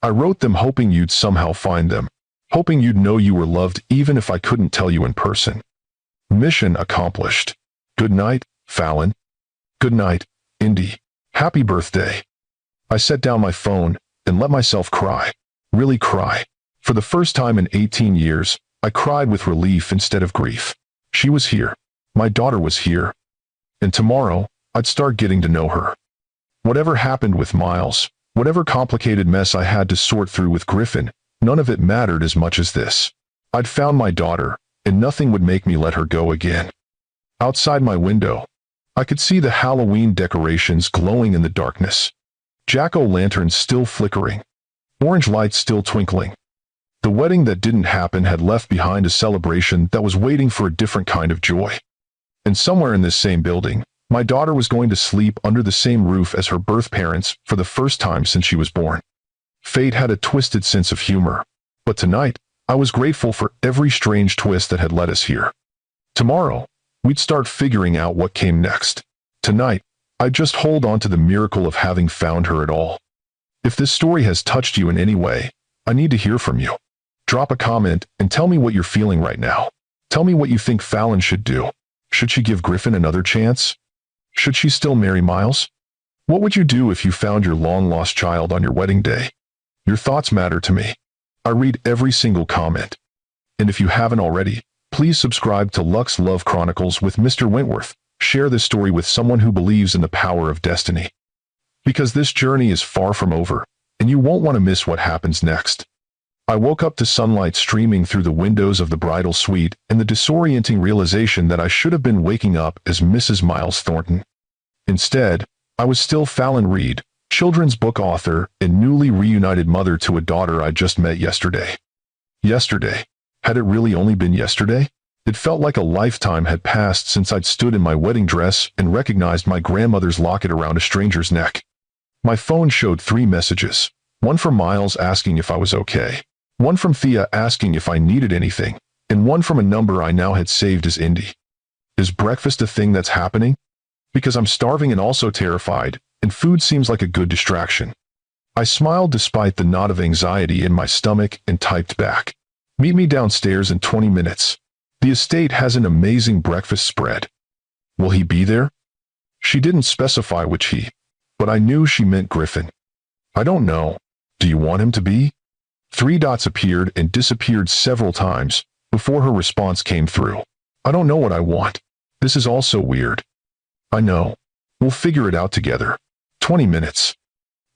I wrote them hoping you'd somehow find them. Hoping you'd know you were loved even if I couldn't tell you in person. Mission accomplished. Good night, Fallon. Good night, Indy. Happy birthday. I set down my phone and let myself cry. Really cry. For the first time in 18 years, I cried with relief instead of grief. She was here. My daughter was here. And tomorrow, I'd start getting to know her. Whatever happened with Miles, whatever complicated mess I had to sort through with Griffin, none of it mattered as much as this. I'd found my daughter, and nothing would make me let her go again. Outside my window, I could see the Halloween decorations glowing in the darkness. Jack-o'-lanterns still flickering. Orange lights still twinkling. The wedding that didn't happen had left behind a celebration that was waiting for a different kind of joy. And somewhere in this same building, my daughter was going to sleep under the same roof as her birth parents for the first time since she was born. Fate had a twisted sense of humor. But tonight, I was grateful for every strange twist that had led us here. Tomorrow, we'd start figuring out what came next. Tonight, I'd just hold on to the miracle of having found her at all. If this story has touched you in any way, I need to hear from you. Drop a comment and tell me what you're feeling right now. Tell me what you think Fallon should do. Should she give Griffin another chance? Should she still marry Miles? What would you do if you found your long-lost child on your wedding day? Your thoughts matter to me. I read every single comment. And if you haven't already, please subscribe to Lux Love Chronicles with Mr. Wentworth. Share this story with someone who believes in the power of destiny. Because this journey is far from over, and you won't want to miss what happens next. I woke up to sunlight streaming through the windows of the bridal suite and the disorienting realization that I should have been waking up as Mrs. Miles Thornton. Instead, I was still Fallon Reed, children's book author and newly reunited mother to a daughter I just met yesterday. Yesterday. Had it really only been yesterday? It felt like a lifetime had passed since I'd stood in my wedding dress and recognized my grandmother's locket around a stranger's neck. My phone showed 3 messages. One from Miles asking if I was okay. One from Thea asking if I needed anything. And one from a number I now had saved as Indy. Is breakfast a thing that's happening? Because I'm starving and also terrified, and food seems like a good distraction. I smiled despite the knot of anxiety in my stomach and typed back. Meet me downstairs in 20 minutes. The estate has an amazing breakfast spread. Will he be there? She didn't specify which he, but I knew she meant Griffin. I don't know. Do you want him to be? 3 dots appeared and disappeared several times before her response came through. I don't know what I want. This is all so weird. I know. We'll figure it out together. 20 minutes.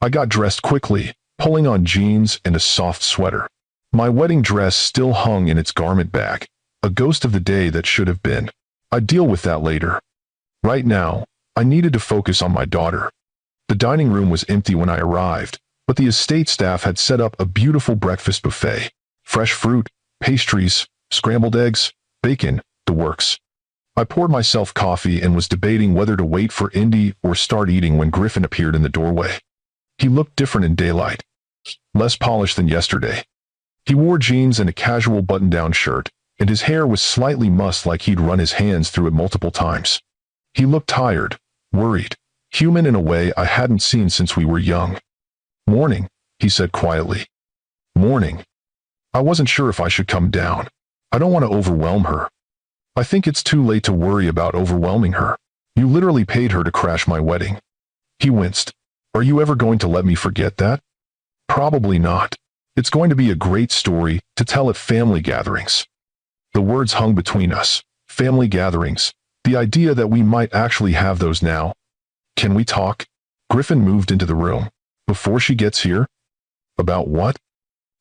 I got dressed quickly, pulling on jeans and a soft sweater. My wedding dress still hung in its garment bag, a ghost of the day that should have been. I'd deal with that later. Right now, I needed to focus on my daughter. The dining room was empty when I arrived, but the estate staff had set up a beautiful breakfast buffet. Fresh fruit, pastries, scrambled eggs, bacon, the works. I poured myself coffee and was debating whether to wait for Indy or start eating when Griffin appeared in the doorway. He looked different in daylight. Less polished than yesterday. He wore jeans and a casual button-down shirt, and his hair was slightly mussed like he'd run his hands through it multiple times. He looked tired, worried, human in a way I hadn't seen since we were young. Morning, he said quietly. Morning. I wasn't sure if I should come down. I don't want to overwhelm her. I think it's too late to worry about overwhelming her. You literally paid her to crash my wedding. He winced. Are you ever going to let me forget that? Probably not. It's going to be a great story to tell at family gatherings. The words hung between us. Family gatherings. The idea that we might actually have those now. Can we talk? Griffin moved into the room. Before she gets here? About what?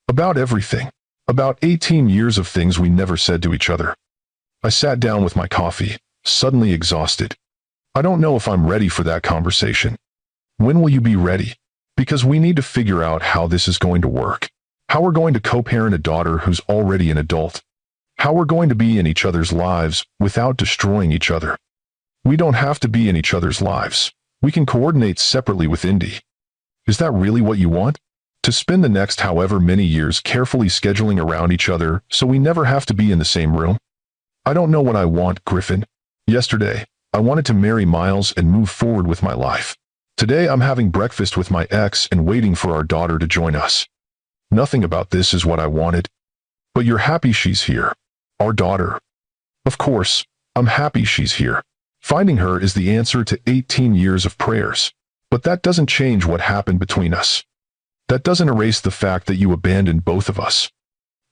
About everything. About 18 years of things we never said to each other. I sat down with my coffee, suddenly exhausted. I don't know if I'm ready for that conversation. When will you be ready? Because we need to figure out how this is going to work. How we're going to co-parent a daughter who's already an adult. How we're going to be in each other's lives without destroying each other. We don't have to be in each other's lives. We can coordinate separately with Indy. Is that really what you want? To spend the next however many years carefully scheduling around each other so we never have to be in the same room? I don't know what I want, Griffin. Yesterday, I wanted to marry Miles and move forward with my life. Today I'm having breakfast with my ex and waiting for our daughter to join us. Nothing about this is what I wanted. But you're happy she's here. Our daughter. Of course, I'm happy she's here. Finding her is the answer to 18 years of prayers. But that doesn't change what happened between us. That doesn't erase the fact that you abandoned both of us.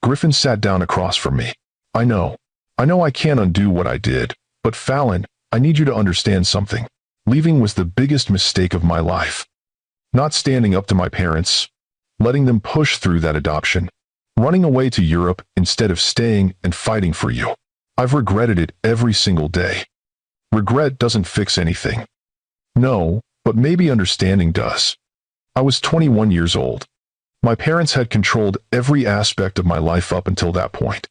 Griffin sat down across from me. I know I can't undo what I did, but Fallon, I need you to understand something. Leaving was the biggest mistake of my life. Not standing up to my parents, letting them push through that adoption, running away to Europe instead of staying and fighting for you. I've regretted it every single day. Regret doesn't fix anything. No, but maybe understanding does. I was 21 years old. My parents had controlled every aspect of my life up until that point.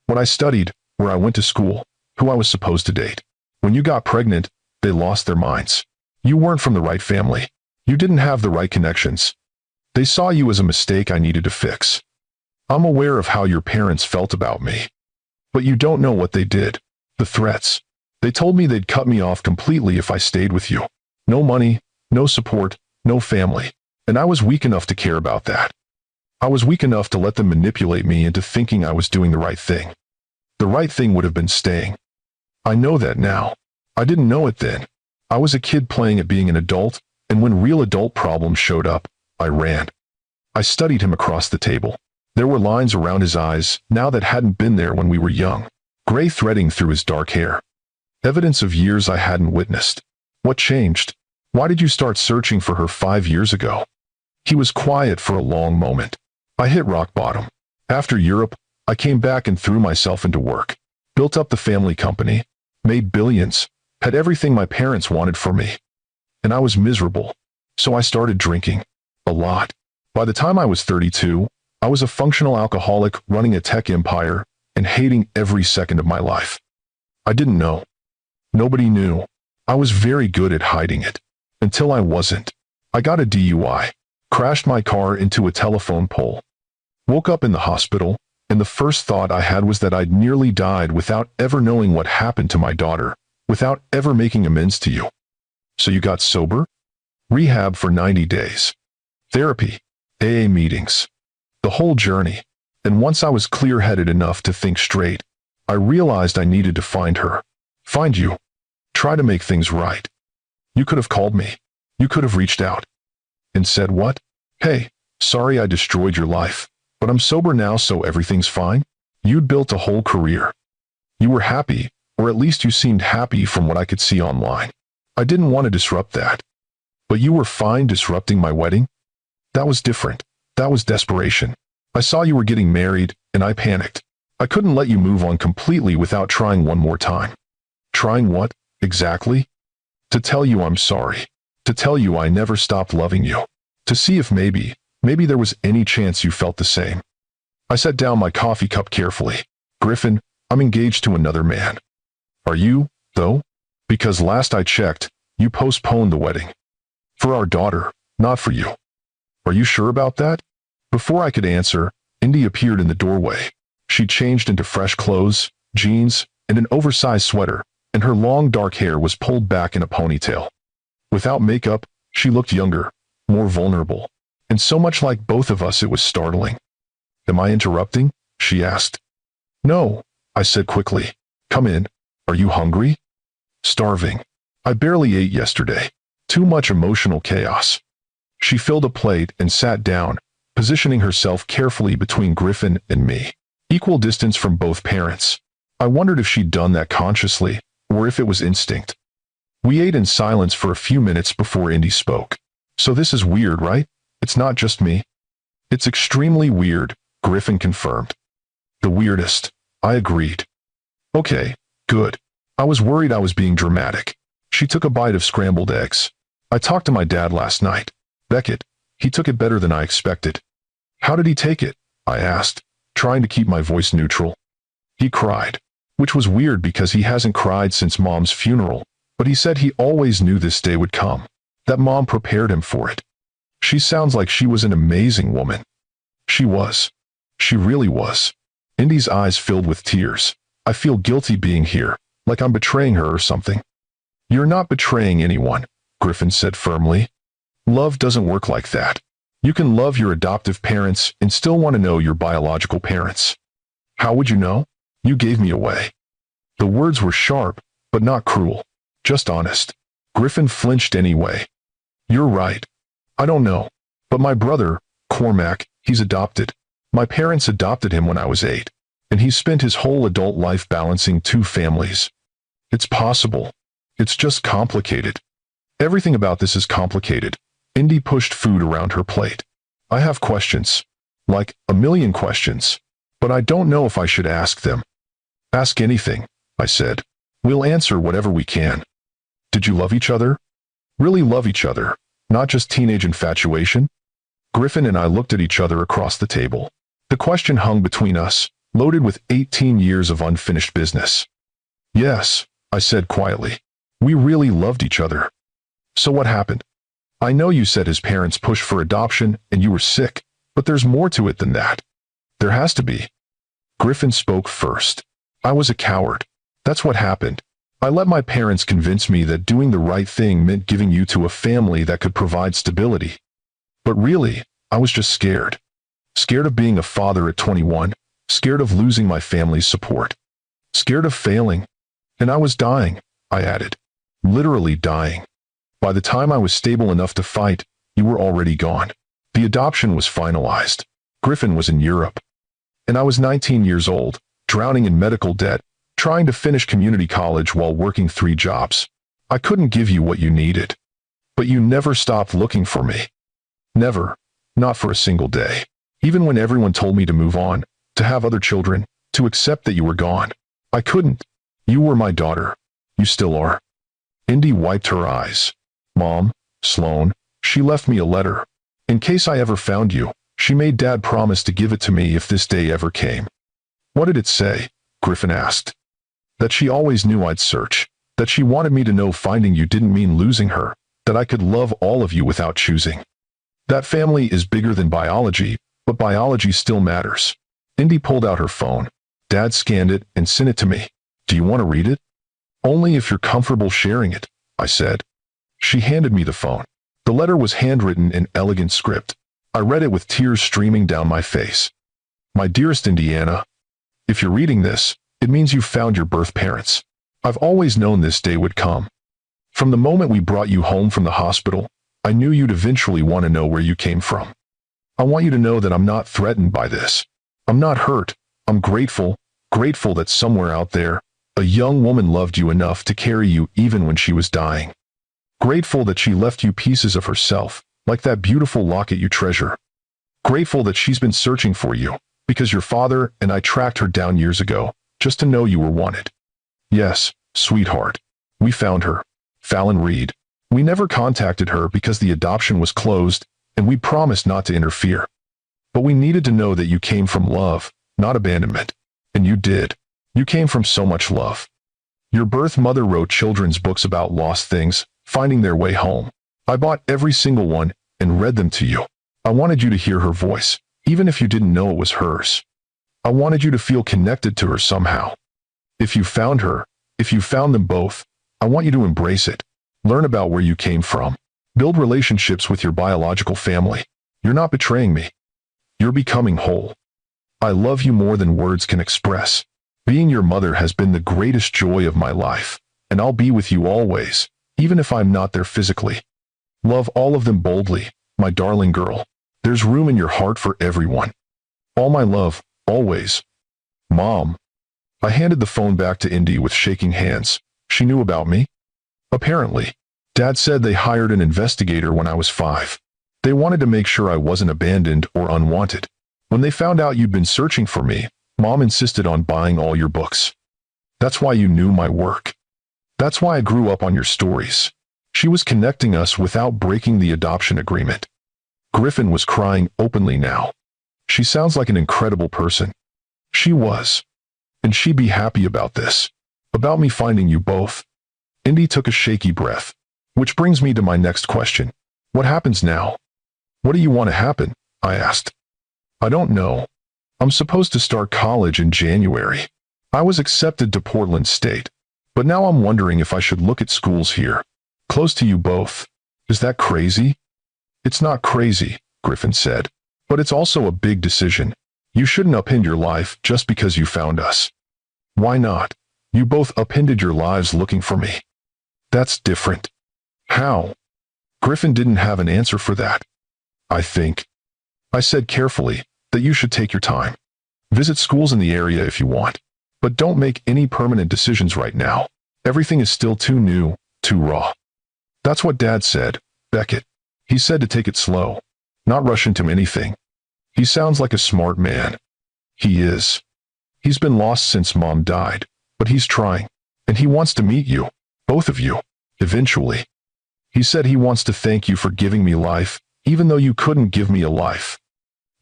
What I studied, where I went to school, who I was supposed to date. When you got pregnant, they lost their minds. You weren't from the right family. You didn't have the right connections. They saw you as a mistake I needed to fix. I'm aware of how your parents felt about me. But you don't know what they did. The threats. They told me they'd cut me off completely if I stayed with you. No money, no support, no family. And I was weak enough to care about that. I was weak enough to let them manipulate me into thinking I was doing the right thing. The right thing would have been staying. I know that now. I didn't know it then. I was a kid playing at being an adult, and when real adult problems showed up, I ran. I studied him across the table. There were lines around his eyes, now that hadn't been there when we were young, gray threading through his dark hair. Evidence of years I hadn't witnessed. What changed? Why did you start searching for her 5 years ago? He was quiet for a long moment. I hit rock bottom. After Europe, I came back and threw myself into work. Built up the family company, made billions, had everything my parents wanted for me. And I was miserable. So I started drinking. A lot. By the time I was 32, I was a functional alcoholic running a tech empire and hating every second of my life. I didn't know. Nobody knew. I was very good at hiding it. Until I wasn't. I got a DUI. Crashed my car into a telephone pole. Woke up in the hospital, and the first thought I had was that I'd nearly died without ever knowing what happened to my daughter, without ever making amends to you. So you got sober? Rehab for 90 days. Therapy, AA meetings, the whole journey. And once I was clear-headed enough to think straight, I realized I needed to find her. Find you. Try to make things right. You could have called me. You could have reached out. And said what? Hey, sorry I destroyed your life, but I'm sober now so everything's fine. You'd built a whole career. You were happy, or at least you seemed happy from what I could see online. I didn't want to disrupt that. But you were fine disrupting my wedding? That was different. That was desperation. I saw you were getting married, and I panicked. I couldn't let you move on completely without trying one more time. Trying what, exactly? To tell you I'm sorry. To tell you I never stopped loving you. To see if maybe there was any chance you felt the same. I set down my coffee cup carefully. Griffin, I'm engaged to another man. Are you, though? Because last I checked, you postponed the wedding. For our daughter, not for you. Are you sure about that? Before I could answer, Indy appeared in the doorway. She changed into fresh clothes, jeans, and an oversized sweater, and her long dark hair was pulled back in a ponytail. Without makeup, she looked younger, more vulnerable, and so much like both of us it was startling. Am I interrupting? She asked. No, I said quickly. Come in. Are you hungry? Starving. I barely ate yesterday. Too much emotional chaos. She filled a plate and sat down, positioning herself carefully between Griffin and me. Equal distance from both parents. I wondered if she'd done that consciously, or if it was instinct. We ate in silence for a few minutes before Indy spoke. So this is weird, right? It's not just me. It's extremely weird, Griffin confirmed. The weirdest, I agreed. Okay, good. I was worried I was being dramatic. She took a bite of scrambled eggs. I talked to my dad last night. Beckett. He took it better than I expected. How did he take it? I asked, trying to keep my voice neutral. He cried, which was weird because he hasn't cried since Mom's funeral, but he said he always knew this day would come, that Mom prepared him for it. She sounds like she was an amazing woman. She was. She really was. Indy's eyes filled with tears. I feel guilty being here, like I'm betraying her or something. You're not betraying anyone, Griffin said firmly. Love doesn't work like that. You can love your adoptive parents and still want to know your biological parents. How would you know? You gave me away. The words were sharp, but not cruel. Just honest. Griffin flinched anyway. You're right. I don't know. But my brother, Cormac, he's adopted. My parents adopted him when I was 8, and he's spent his whole adult life balancing 2 families. It's possible. It's just complicated. Everything about this is complicated. Indy pushed food around her plate. I have questions. Like, a million questions. But I don't know if I should ask them. Ask anything, I said. We'll answer whatever we can. Did you love each other? Really love each other, not just teenage infatuation? Griffin and I looked at each other across the table. The question hung between us, loaded with 18 years of unfinished business. Yes, I said quietly. We really loved each other. So what happened? I know you said his parents pushed for adoption and you were sick, but there's more to it than that. There has to be. Griffin spoke first. I was a coward. That's what happened. I let my parents convince me that doing the right thing meant giving you to a family that could provide stability. But really, I was just scared. Scared of being a father at 21, scared of losing my family's support. Scared of failing. And I was dying, I added. Literally dying. By the time I was stable enough to fight, you were already gone. The adoption was finalized. Griffin was in Europe. And I was 19 years old, drowning in medical debt, trying to finish community college while working 3 jobs. I couldn't give you what you needed. But you never stopped looking for me. Never. Not for a single day. Even when everyone told me to move on, to have other children, to accept that you were gone. I couldn't. You were my daughter. You still are. Indy wiped her eyes. Mom, Sloan, she left me a letter. In case I ever found you, she made Dad promise to give it to me if this day ever came. What did it say? Griffin asked. That she always knew I'd search. That she wanted me to know finding you didn't mean losing her. That I could love all of you without choosing. That family is bigger than biology, but biology still matters. Indy pulled out her phone. Dad scanned it and sent it to me. Do you want to read it? Only if you're comfortable sharing it, I said. She handed me the phone. The letter was handwritten in elegant script. I read it with tears streaming down my face. My dearest Indiana, if you're reading this, it means you've found your birth parents. I've always known this day would come. From the moment we brought you home from the hospital, I knew you'd eventually want to know where you came from. I want you to know that I'm not threatened by this. I'm not hurt. I'm grateful that somewhere out there, a young woman loved you enough to carry you even when she was dying. Grateful that she left you pieces of herself, like that beautiful locket you treasure. Grateful that she's been searching for you, because your father and I tracked her down years ago, just to know you were wanted. Yes, sweetheart. We found her. Fallon Reed. We never contacted her because the adoption was closed, and we promised not to interfere. But we needed to know that you came from love, not abandonment. And you did. You came from so much love. Your birth mother wrote children's books about lost things, finding their way home. I bought every single one and read them to you. I wanted you to hear her voice, even if you didn't know it was hers. I wanted you to feel connected to her somehow. If you found her, if you found them both, I want you to embrace it. Learn about where you came from. Build relationships with your biological family. You're not betraying me. You're becoming whole. I love you more than words can express. Being your mother has been the greatest joy of my life, and I'll be with you always, even if I'm not there physically. Love all of them boldly, my darling girl. There's room in your heart for everyone. All my love, always. Mom. I handed the phone back to Indy with shaking hands. She knew about me? Apparently. Dad said they hired an investigator when I was 5. They wanted to make sure I wasn't abandoned or unwanted. When they found out you'd been searching for me, Mom insisted on buying all your books. That's why you knew my work. That's why I grew up on your stories. She was connecting us without breaking the adoption agreement. Griffin was crying openly now. She sounds like an incredible person. She was. And she'd be happy about this. About me finding you both. Indy took a shaky breath. Which brings me to my next question. What happens now? What do you want to happen? I asked. I don't know. I'm supposed to start college in January. I was accepted to Portland State. But now I'm wondering if I should look at schools here. Close to you both. Is that crazy? It's not crazy, Griffin said. But it's also a big decision. You shouldn't upend your life just because you found us. Why not? You both upended your lives looking for me. That's different. How? Griffin didn't have an answer for that. I think. I said carefully that you should take your time. Visit schools in the area if you want. But don't make any permanent decisions right now. Everything is still too new, too raw. That's what Dad said, Beckett. He said to take it slow. Not rush into anything. He sounds like a smart man. He is. He's been lost since Mom died, but he's trying. And he wants to meet you, both of you, eventually. He said he wants to thank you for giving me life, even though you couldn't give me a life.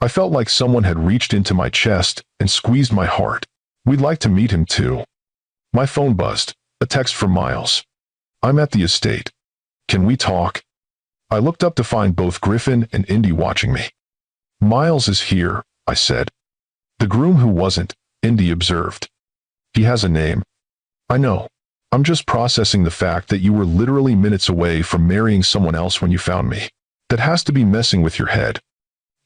I felt like someone had reached into my chest and squeezed my heart. We'd like to meet him too. My phone buzzed, a text from Miles. I'm at the estate. Can we talk? I looked up to find both Griffin and Indy watching me. Miles is here, I said. The groom who wasn't, Indy observed. He has a name. I know. I'm just processing the fact that you were literally minutes away from marrying someone else when you found me. That has to be messing with your head.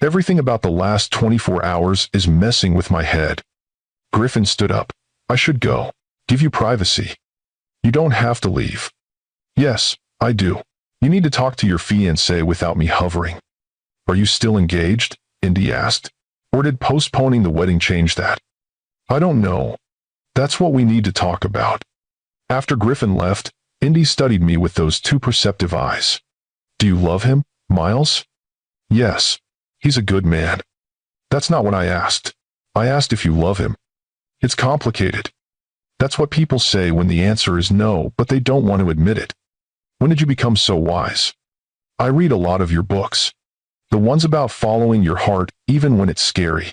Everything about the last 24 hours is messing with my head. Griffin stood up. I should go. Give you privacy. You don't have to leave. Yes, I do. You need to talk to your fiancé without me hovering. Are you still engaged? Indy asked. Or did postponing the wedding change that? I don't know. That's what we need to talk about. After Griffin left, Indy studied me with those two perceptive eyes. Do you love him, Miles? Yes. He's a good man. That's not what I asked. I asked if you love him. It's complicated. That's what people say when the answer is no, but they don't want to admit it. When did you become so wise? I read a lot of your books. The ones about following your heart even when it's scary.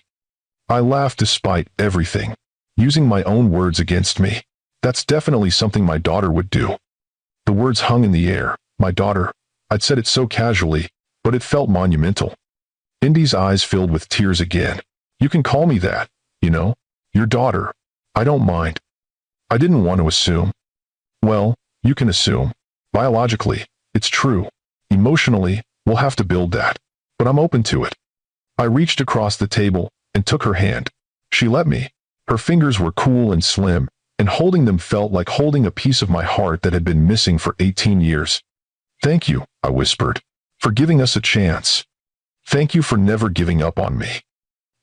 I laugh despite everything, using my own words against me. That's definitely something my daughter would do. The words hung in the air. My daughter. I'd said it so casually, but it felt monumental. Indy's eyes filled with tears again. You can call me that, You know, your daughter. I don't mind. I didn't want to assume. Well, you can assume. Biologically, it's true. Emotionally, we'll have to build that. But I'm open to it. I reached across the table and took her hand. She let me. Her fingers were cool and slim, and holding them felt like holding a piece of my heart that had been missing for 18 years. Thank you, I whispered, for giving us a chance. Thank you for never giving up on me.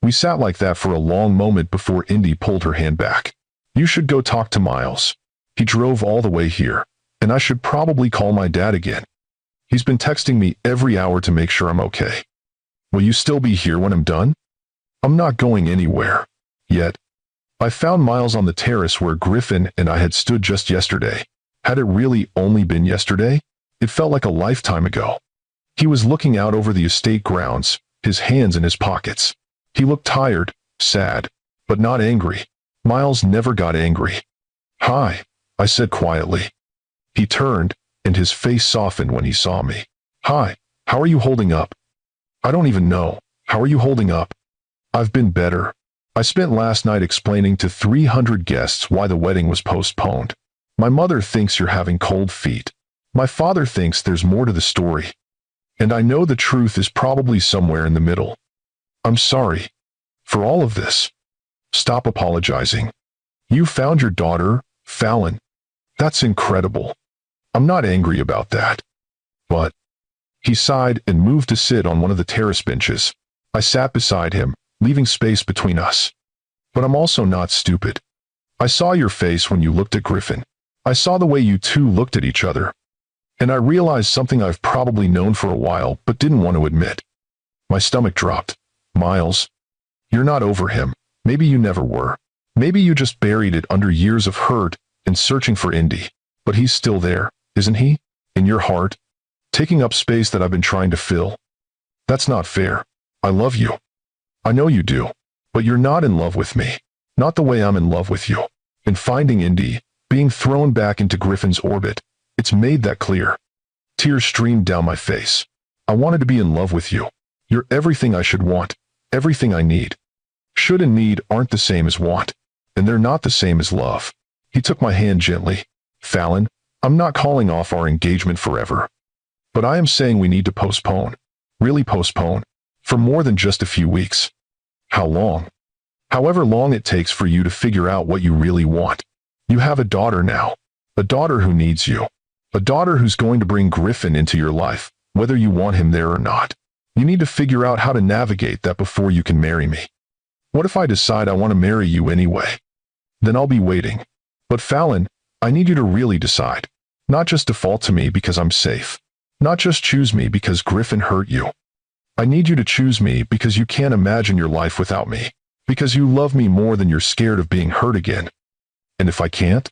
We sat like that for a long moment before Indy pulled her hand back. You should go talk to Miles. He drove all the way here, and I should probably call my dad again. He's been texting me every hour to make sure I'm okay. Will you still be here when I'm done? I'm not going anywhere. Yet. I found Miles on the terrace where Griffin and I had stood just yesterday. Had it really only been yesterday? It felt like a lifetime ago. He was looking out over the estate grounds, his hands in his pockets. He looked tired, sad, but not angry. Miles never got angry. Hi, I said quietly. He turned, and his face softened when he saw me. Hi, how are you holding up? I don't even know. How are you holding up? I've been better. I spent last night explaining to 300 guests why the wedding was postponed. My mother thinks you're having cold feet. My father thinks there's more to the story. And I know the truth is probably somewhere in the middle. I'm sorry. For all of this. Stop apologizing. You found your daughter, Fallon. That's incredible. I'm not angry about that. But. He sighed and moved to sit on one of the terrace benches. I sat beside him, leaving space between us. But I'm also not stupid. I saw your face when you looked at Griffin. I saw the way you two looked at each other. And I realized something I've probably known for a while but didn't want to admit. My stomach dropped. Miles, you're not over him. Maybe you never were. Maybe you just buried it under years of hurt and searching for Indy. But he's still there, isn't he? In your heart? Taking up space that I've been trying to fill. That's not fair. I love you. I know you do. But you're not in love with me. Not the way I'm in love with you. In finding Indy, being thrown back into Griffin's orbit, it's made that clear. Tears streamed down my face. I wanted to be in love with you. You're everything I should want. Everything I need. Should and need aren't the same as want. And they're not the same as love. He took my hand gently. Fallon, I'm not calling off our engagement forever. But I am saying we need to postpone. Really postpone. For more than just a few weeks. How long? However long it takes for you to figure out what you really want. You have a daughter now. A daughter who needs you. A daughter who's going to bring Griffin into your life, whether you want him there or not. You need to figure out how to navigate that before you can marry me. What if I decide I want to marry you anyway? Then I'll be waiting. But Fallon, I need you to really decide. Not just default to me because I'm safe. Not just choose me because Griffin hurt you. I need you to choose me because you can't imagine your life without me. Because you love me more than you're scared of being hurt again. And if I can't?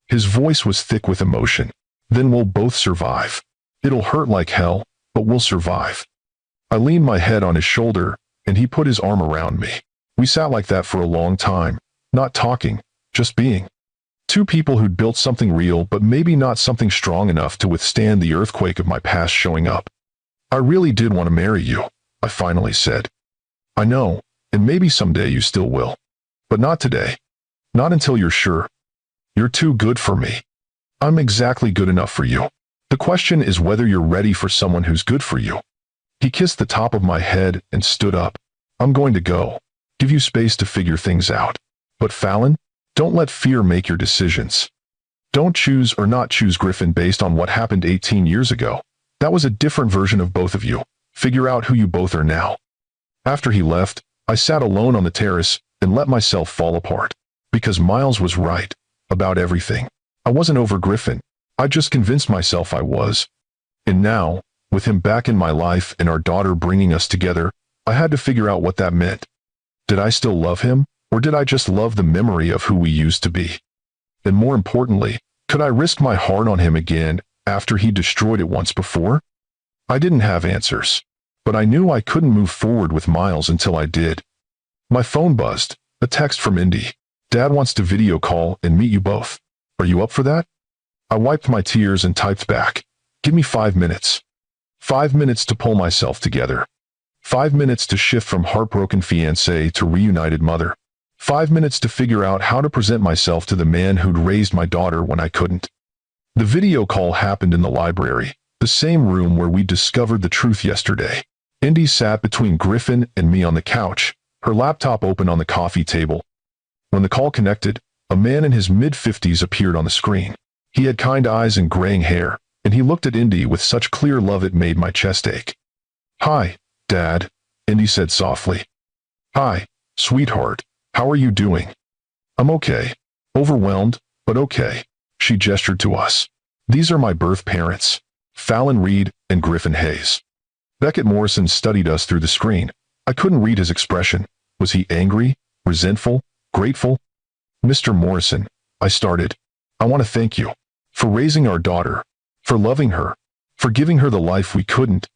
His voice was thick with emotion. Then we'll both survive. It'll hurt like hell, but we'll survive. I leaned my head on his shoulder, and he put his arm around me. We sat like that for a long time, not talking, just being. Two people who'd built something real but maybe not something strong enough to withstand the earthquake of my past showing up. I really did want to marry you, I finally said. I know, and maybe someday you still will. But not today. Not until you're sure. You're too good for me. I'm exactly good enough for you. The question is whether you're ready for someone who's good for you. He kissed the top of my head and stood up. I'm going to go. Give you space to figure things out. But Fallon, don't let fear make your decisions. Don't choose or not choose Griffin based on what happened 18 years ago. That was a different version of both of you. Figure out who you both are now. After he left, I sat alone on the terrace and let myself fall apart. Because Miles was right. About everything. I wasn't over Griffin. I just convinced myself I was. And now, with him back in my life and our daughter bringing us together, I had to figure out what that meant. Did I still love him, or did I just love the memory of who we used to be? And more importantly, could I risk my heart on him again after he destroyed it once before? I didn't have answers, but I knew I couldn't move forward with Miles until I did. My phone buzzed, a text from Indy. Dad wants to video call and meet you both. Are you up for that? I wiped my tears and typed back. Give me 5 minutes. 5 minutes to pull myself together. 5 minutes to shift from heartbroken fiancé to reunited mother. 5 minutes to figure out how to present myself to the man who'd raised my daughter when I couldn't. The video call happened in the library, the same room where we discovered the truth yesterday. Indy sat between Griffin and me on the couch, her laptop open on the coffee table. When the call connected, a man in his mid-50s appeared on the screen. He had kind eyes and graying hair, and he looked at Indy with such clear love it made my chest ache. "Hi, Dad," Indy said softly. "Hi, sweetheart. How are you doing?" "I'm okay. Overwhelmed, but okay." She gestured to us. "These are my birth parents, Fallon Reed and Griffin Hayes." Beckett Morrison studied us through the screen. I couldn't read his expression. Was he angry, resentful, grateful? "Mr. Morrison," I started, "I want to thank you for raising our daughter, for loving her, for giving her the life we couldn't."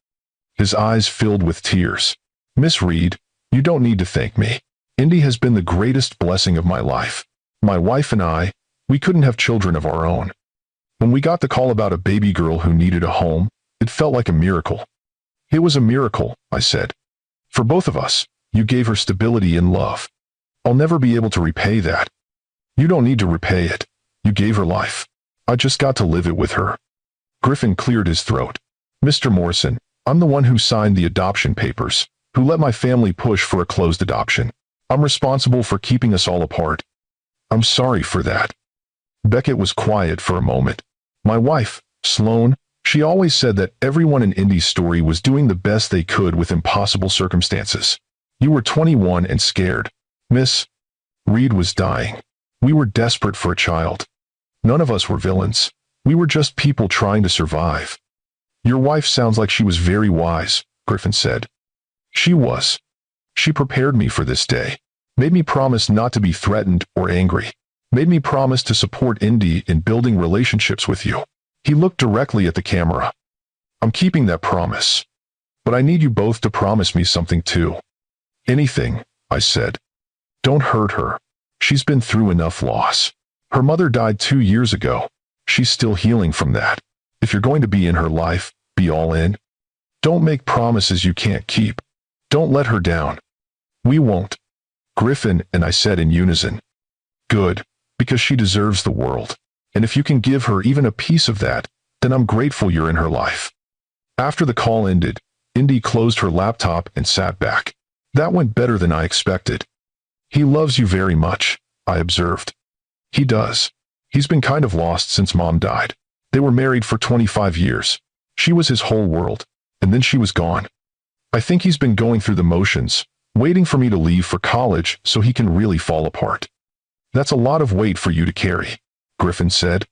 His eyes filled with tears. "Miss Reed, you don't need to thank me. Indy has been the greatest blessing of my life. My wife and I, we couldn't have children of our own. When we got the call about a baby girl who needed a home, it felt like a miracle." "It was a miracle," I said. "For both of us, you gave her stability and love. I'll never be able to repay that." "You don't need to repay it. You gave her life. I just got to live it with her." Griffin cleared his throat. "Mr. Morrison, I'm the one who signed the adoption papers, who let my family push for a closed adoption. I'm responsible for keeping us all apart. I'm sorry for that." Beckett was quiet for a moment. "My wife, Sloane, she always said that everyone in Indy's story was doing the best they could with impossible circumstances. You were 21 and scared. Miss Reed was dying. We were desperate for a child. None of us were villains. We were just people trying to survive." "Your wife sounds like she was very wise," Griffin said. "She was. She prepared me for this day, made me promise not to be threatened or angry, made me promise to support Indy in building relationships with you." He looked directly at the camera. "I'm keeping that promise. But I need you both to promise me something too." "Anything," I said. "Don't hurt her. She's been through enough loss. Her mother died 2 years ago. She's still healing from that. If you're going to be in her life, be all in. Don't make promises you can't keep. Don't let her down." "We won't," Griffin and I said in unison. "Good, because she deserves the world. And if you can give her even a piece of that, then I'm grateful you're in her life." After the call ended, Indy closed her laptop and sat back. "That went better than I expected." "He loves you very much," I observed. "He does. He's been kind of lost since Mom died. They were married for 25 years. She was his whole world, and then she was gone. I think he's been going through the motions, waiting for me to leave for college so he can really fall apart." "That's a lot of weight for you to carry," Griffin said.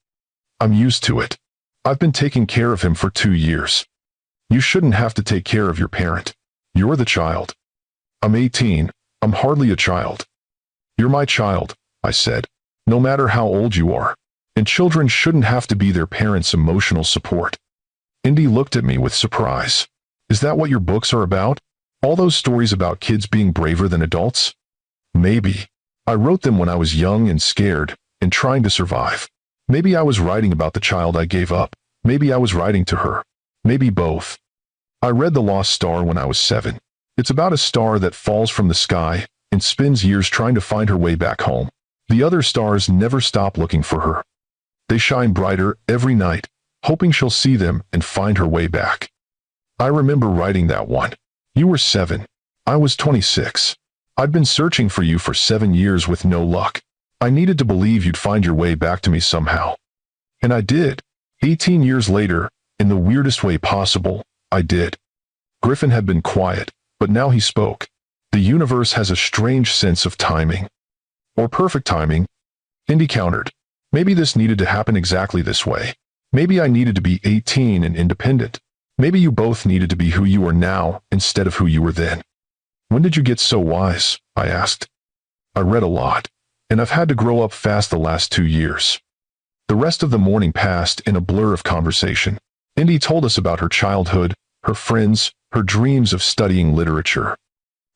"I'm used to it. I've been taking care of him for 2 years. You shouldn't have to take care of your parent. You're the child." "I'm 18. I'm hardly a child." "You're my child," I said, "no matter how old you are. And children shouldn't have to be their parents' emotional support." Indy looked at me with surprise. "Is that what your books are about? All those stories about kids being braver than adults?" "Maybe. I wrote them when I was young and scared, and trying to survive. Maybe I was writing about the child I gave up. Maybe I was writing to her. Maybe both. I read The Lost Star when I was 7. It's about a star that falls from the sky and spends years trying to find her way back home. The other stars never stop looking for her. They shine brighter every night, hoping she'll see them and find her way back. I remember writing that one. You were 7. I was 26. I'd been searching for you for 7 years with no luck. I needed to believe you'd find your way back to me somehow. And I did. 18 years later, in the weirdest way possible, I did." Griffin had been quiet, but now he spoke. "The universe has a strange sense of timing." "Or perfect timing," Indy countered. "Maybe this needed to happen exactly this way. Maybe I needed to be 18 and independent. Maybe you both needed to be who you are now instead of who you were then." "When did you get so wise?" I asked. "I read a lot, and I've had to grow up fast the last 2 years." The rest of the morning passed in a blur of conversation. Indy told us about her childhood, her friends, her dreams of studying literature.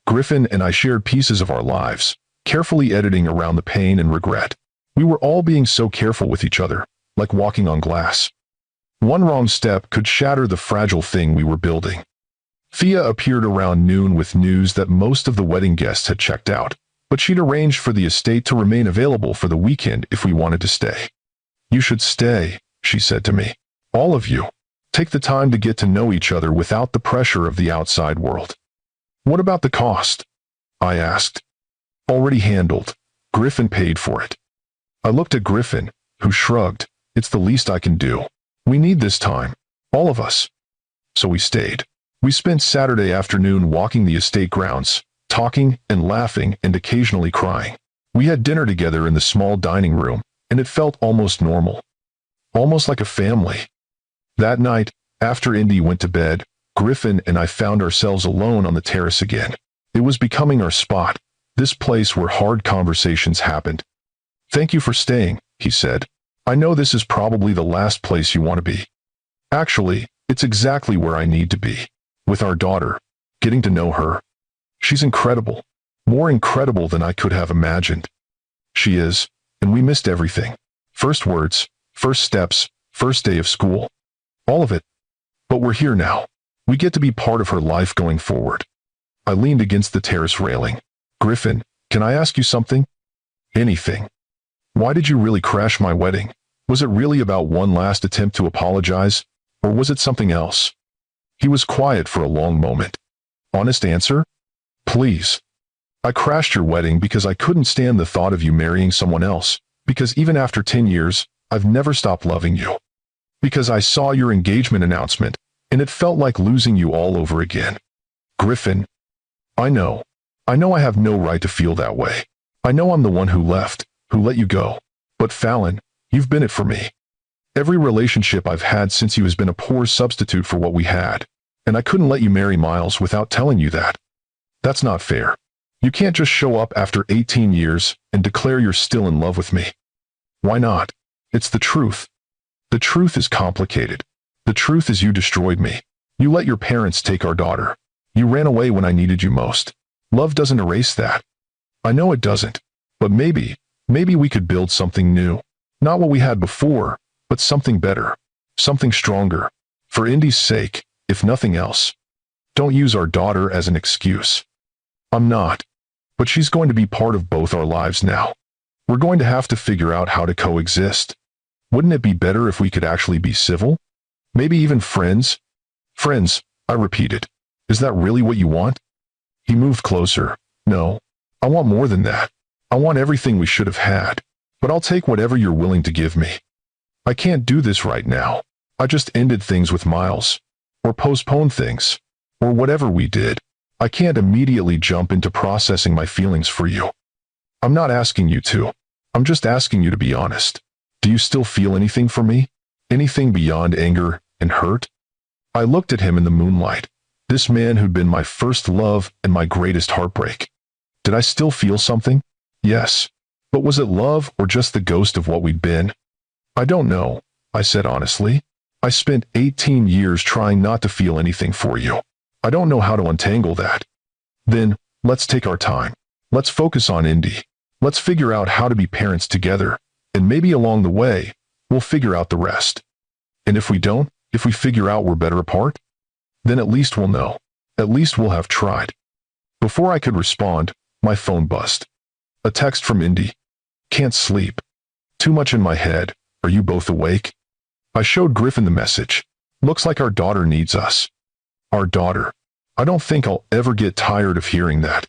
Griffin and I shared pieces of our lives, carefully editing around the pain and regret. We were all being so careful with each other, like walking on glass. One wrong step could shatter the fragile thing we were building. Thea appeared around noon with news that most of the wedding guests had checked out. but she'd arranged for the estate to remain available for the weekend if we wanted to stay. "You should stay," she said to me. "All of you. Take the time to get to know each other without the pressure of the outside world." "What about the cost?" I asked. "Already handled. Griffin paid for it." I looked at Griffin, who shrugged. "It's the least I can do. We need this time. All of us." So we stayed. We spent Saturday afternoon walking the estate grounds, talking and laughing and occasionally crying. We had dinner together in the small dining room, and it felt almost normal. Almost like a family. That night, after Indy went to bed, Griffin and I found ourselves alone on the terrace again. It was becoming our spot, this place where hard conversations happened. "Thank you for staying," he said. "I know this is probably the last place you want to be. Actually, it's exactly where I need to be. With our daughter, getting to know her. She's incredible. More incredible than I could have imagined. She is, and we missed everything. First words, first steps, first day of school. All of it. But we're here now. We get to be part of her life going forward." I leaned against the terrace railing. "Griffin, can I ask you something?" "Anything." "Why did you really crash my wedding? Was it really about one last attempt to apologize, or was it something else?" He was quiet for a long moment. "Honest answer? Please." "I crashed your wedding because I couldn't stand the thought of you marrying someone else, because even after 10 years, I've never stopped loving you. Because I saw your engagement announcement, and it felt like losing you all over again." "Griffin, I know I have no right to feel that way. I know I'm the one who left, who let you go. But Fallon, you've been it for me. Every relationship I've had since you has been a poor substitute for what we had, and I couldn't let you marry Miles without telling you that. That's not fair. You can't just show up after 18 years and declare you're still in love with me. Why not? It's the truth. The truth is complicated. The truth is you destroyed me. You let your parents take our daughter. You ran away when I needed you most. Love doesn't erase that. I know it doesn't. But maybe we could build something new. Not what we had before, but something better. Something stronger. For Indy's sake, if nothing else. Don't use our daughter as an excuse." "I'm not. But she's going to be part of both our lives now. We're going to have to figure out how to coexist. Wouldn't it be better if we could actually be civil? Maybe even friends?" "Friends," I repeated. "Is that really what you want?" He moved closer. "No. I want more than that. I want everything we should have had. But I'll take whatever you're willing to give me. I can't do this right now. I just ended things with Miles. Or postponed things. Or whatever we did. I can't immediately jump into processing my feelings for you. I'm not asking you to. I'm just asking you to be honest. Do you still feel anything for me? Anything beyond anger and hurt?" I looked at him in the moonlight. This man who'd been my first love and my greatest heartbreak. Did I still feel something? Yes. But was it love or just the ghost of what we'd been? "I don't know," I said honestly. "I spent 18 years trying not to feel anything for you. I don't know how to untangle that." "Then, let's take our time. Let's focus on Indy. Let's figure out how to be parents together, and maybe along the way, we'll figure out the rest. And if we don't, if we figure out we're better apart, then at least we'll know. At least we'll have tried." Before I could respond, my phone buzzed. A text from Indy. "Can't sleep. Too much in my head. Are you both awake?" I showed Griffin the message. "Looks like our daughter needs us." Our daughter. I don't think I'll ever get tired of hearing that.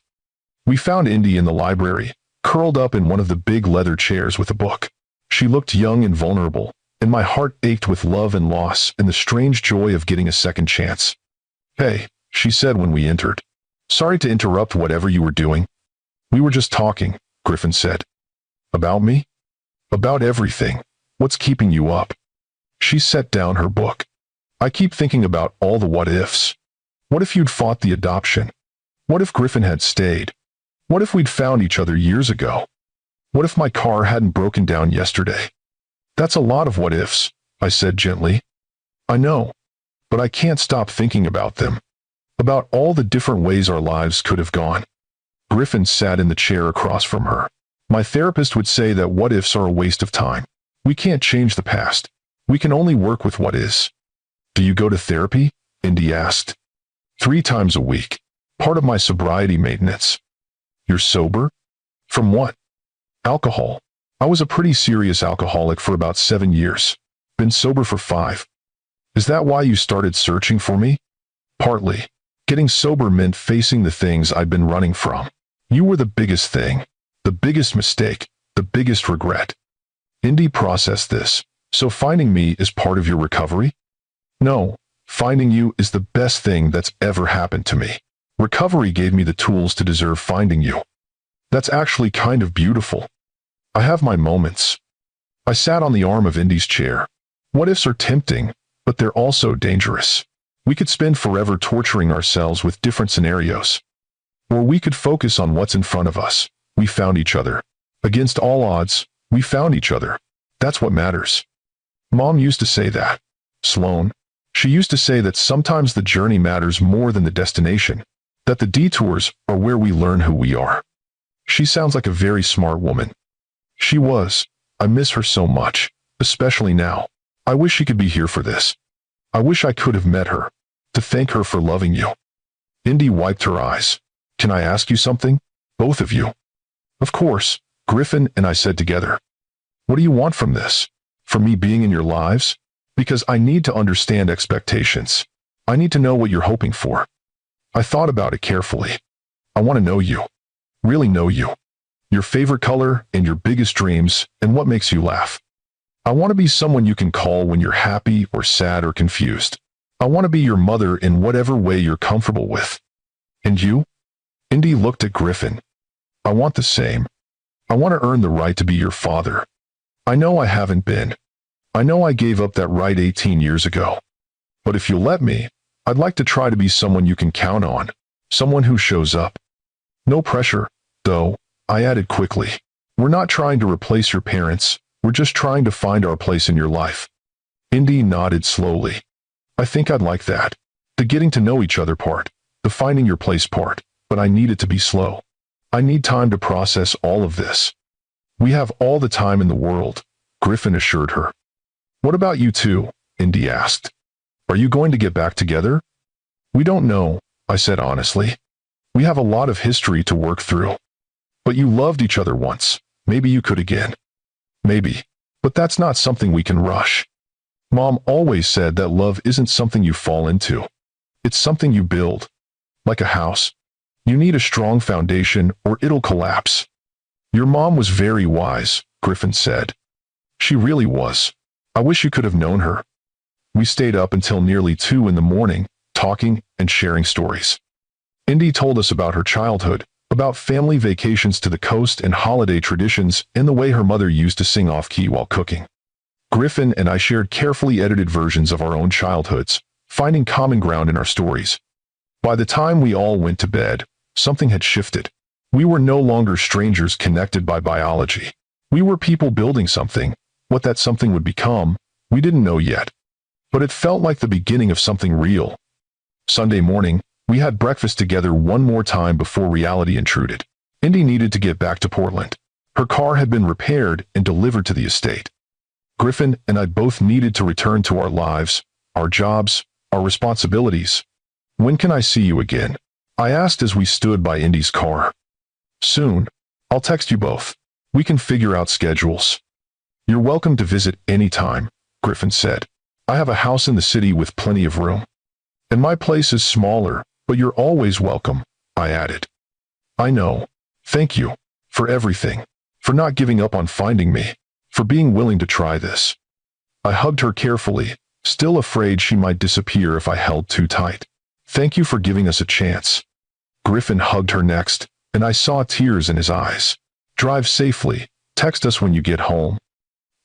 We found Indy in the library, curled up in one of the big leather chairs with a book. She looked young and vulnerable, and my heart ached with love and loss and the strange joy of getting a second chance. "Hey," she said when we entered. "Sorry to interrupt whatever you were doing." "We were just talking," Griffin said. "About me?" "About everything. What's keeping you up?" She set down her book. "I keep thinking about all the what-ifs. What if you'd fought the adoption? What if Griffin had stayed? What if we'd found each other years ago? What if my car hadn't broken down yesterday?" "That's a lot of what-ifs," I said gently. "I know. But I can't stop thinking about them. About all the different ways our lives could have gone." Griffin sat in the chair across from her. "My therapist would say that what-ifs are a waste of time. We can't change the past. We can only work with what is." "Do you go to therapy?" Indy asked. 3 times a week. Part of my sobriety maintenance." "You're sober?" From what? Alcohol. I was a pretty serious alcoholic for about 7 years. Been sober for 5. Is that why you started searching for me? Partly. Getting sober meant facing the things I'd been running from. You were the biggest thing. The biggest mistake. The biggest regret. Indy processed this. So finding me is part of your recovery? No. Finding you is the best thing that's ever happened to me. Recovery gave me the tools to deserve finding you. That's actually kind of beautiful. I have my moments. I sat on the arm of Indy's chair. What ifs are tempting, but they're also dangerous. We could spend forever torturing ourselves with different scenarios. Or we could focus on what's in front of us. We found each other. Against all odds, we found each other. That's what matters. Mom used to say that. Sloan. She used to say that sometimes the journey matters more than the destination, that the detours are where we learn who we are. She sounds like a very smart woman. She was. I miss her so much, especially now. I wish she could be here for this. I wish I could have met her, to thank her for loving you. Indy wiped her eyes. Can I ask you something? Both of you. Of course, Griffin and I said together. What do you want from this? From me being in your lives? Because I need to understand expectations. I need to know what you're hoping for. I thought about it carefully. I want to know you. Really know you. Your favorite color and your biggest dreams and what makes you laugh. I want to be someone you can call when you're happy or sad or confused. I want to be your mother in whatever way you're comfortable with. And you? Indy looked at Griffin. I want the same. I want to earn the right to be your father. I know I haven't been. I know I gave up that right 18 years ago. But if you'll let me, I'd like to try to be someone you can count on, someone who shows up. No pressure, though, I added quickly. We're not trying to replace your parents, we're just trying to find our place in your life. Indy nodded slowly. I think I'd like that. The getting to know each other part, the finding your place part, but I need it to be slow. I need time to process all of this. We have all the time in the world, Griffin assured her. What about you two? Indy asked. Are you going to get back together? We don't know, I said honestly. We have a lot of history to work through. But you loved each other once. Maybe you could again. Maybe. But that's not something we can rush. Mom always said that love isn't something you fall into. It's something you build. Like a house. You need a strong foundation or it'll collapse. Your mom was very wise, Griffin said. She really was. I wish you could have known her. We stayed up until nearly 2 in the morning, talking and sharing stories. Indy told us about her childhood, about family vacations to the coast and holiday traditions, and the way her mother used to sing off-key while cooking. Griffin and I shared carefully edited versions of our own childhoods, finding common ground in our stories. By the time we all went to bed, something had shifted. We were no longer strangers connected by biology. We were people building something. What that something would become, we didn't know yet. But it felt like the beginning of something real. Sunday morning, we had breakfast together one more time before reality intruded. Indy needed to get back to Portland. Her car had been repaired and delivered to the estate. Griffin and I both needed to return to our lives, our jobs, our responsibilities. When can I see you again? I asked as we stood by Indy's car. Soon. I'll text you both. We can figure out schedules. You're welcome to visit anytime, Griffin said. I have a house in the city with plenty of room. And my place is smaller, but you're always welcome, I added. I know. Thank you. For everything. For not giving up on finding me. For being willing to try this. I hugged her carefully, still afraid she might disappear if I held too tight. Thank you for giving us a chance. Griffin hugged her next, and I saw tears in his eyes. Drive safely. Text us when you get home.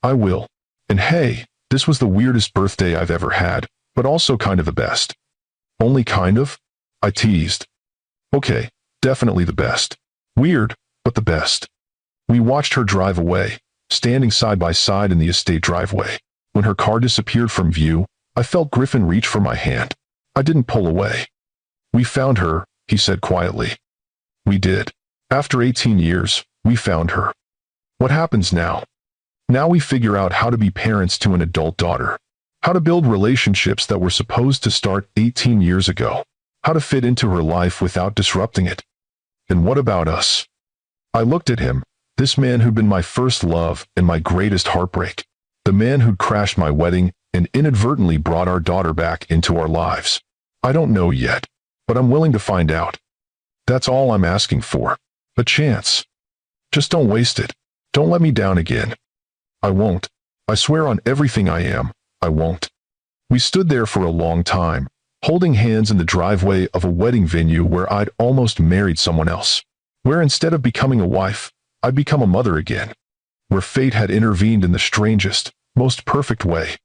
I will. And hey, this was the weirdest birthday I've ever had, but also kind of the best. Only kind of? I teased. Okay, definitely the best. Weird, but the best. We watched her drive away, standing side by side in the estate driveway. When her car disappeared from view, I felt Griffin reach for my hand. I didn't pull away. We found her, he said quietly. We did. After 18 years, we found her. What happens now? Now we figure out how to be parents to an adult daughter. How to build relationships that were supposed to start 18 years ago. How to fit into her life without disrupting it. And what about us? I looked at him, this man who'd been my first love and my greatest heartbreak. The man who'd crashed my wedding and inadvertently brought our daughter back into our lives. I don't know yet, but I'm willing to find out. That's all I'm asking for. A chance. Just don't waste it. Don't let me down again. I won't. I swear on everything I am, I won't. We stood there for a long time, holding hands in the driveway of a wedding venue where I'd almost married someone else. Where instead of becoming a wife, I'd become a mother again. Where fate had intervened in the strangest, most perfect way.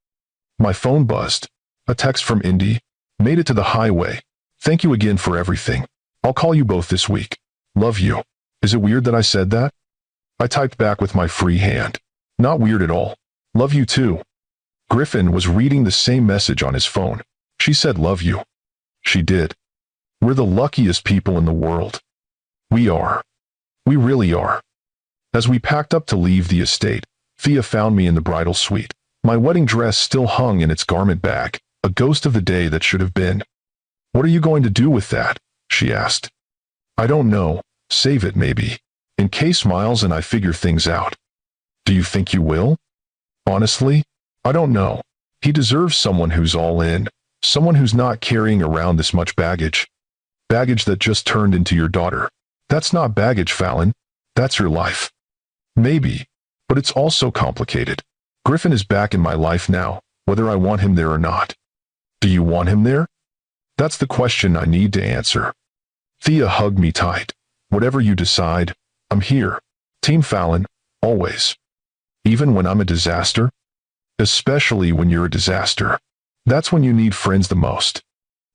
My phone buzzed. A text from Indy. Made it to the highway. Thank you again for everything. I'll call you both this week. Love you. Is it weird that I said that? I typed back with my free hand. Not weird at all. Love you too. Griffin was reading the same message on his phone. She said love you. She did. We're the luckiest people in the world. We are. We really are. As we packed up to leave the estate, Thea found me in the bridal suite. My wedding dress still hung in its garment bag, a ghost of the day that should have been. What are you going to do with that? She asked. I don't know. Save it maybe. In case Miles and I figure things out. Do you think you will? Honestly, I don't know. He deserves someone who's all in, someone who's not carrying around this much baggage. Baggage that just turned into your daughter. That's not baggage, Fallon. That's your life. Maybe, but it's also complicated. Griffin is back in my life now, whether I want him there or not. Do you want him there? That's the question I need to answer. Thea hugged me tight. Whatever you decide, I'm here. Team Fallon, always. Even when I'm a disaster? Especially when you're a disaster. That's when you need friends the most.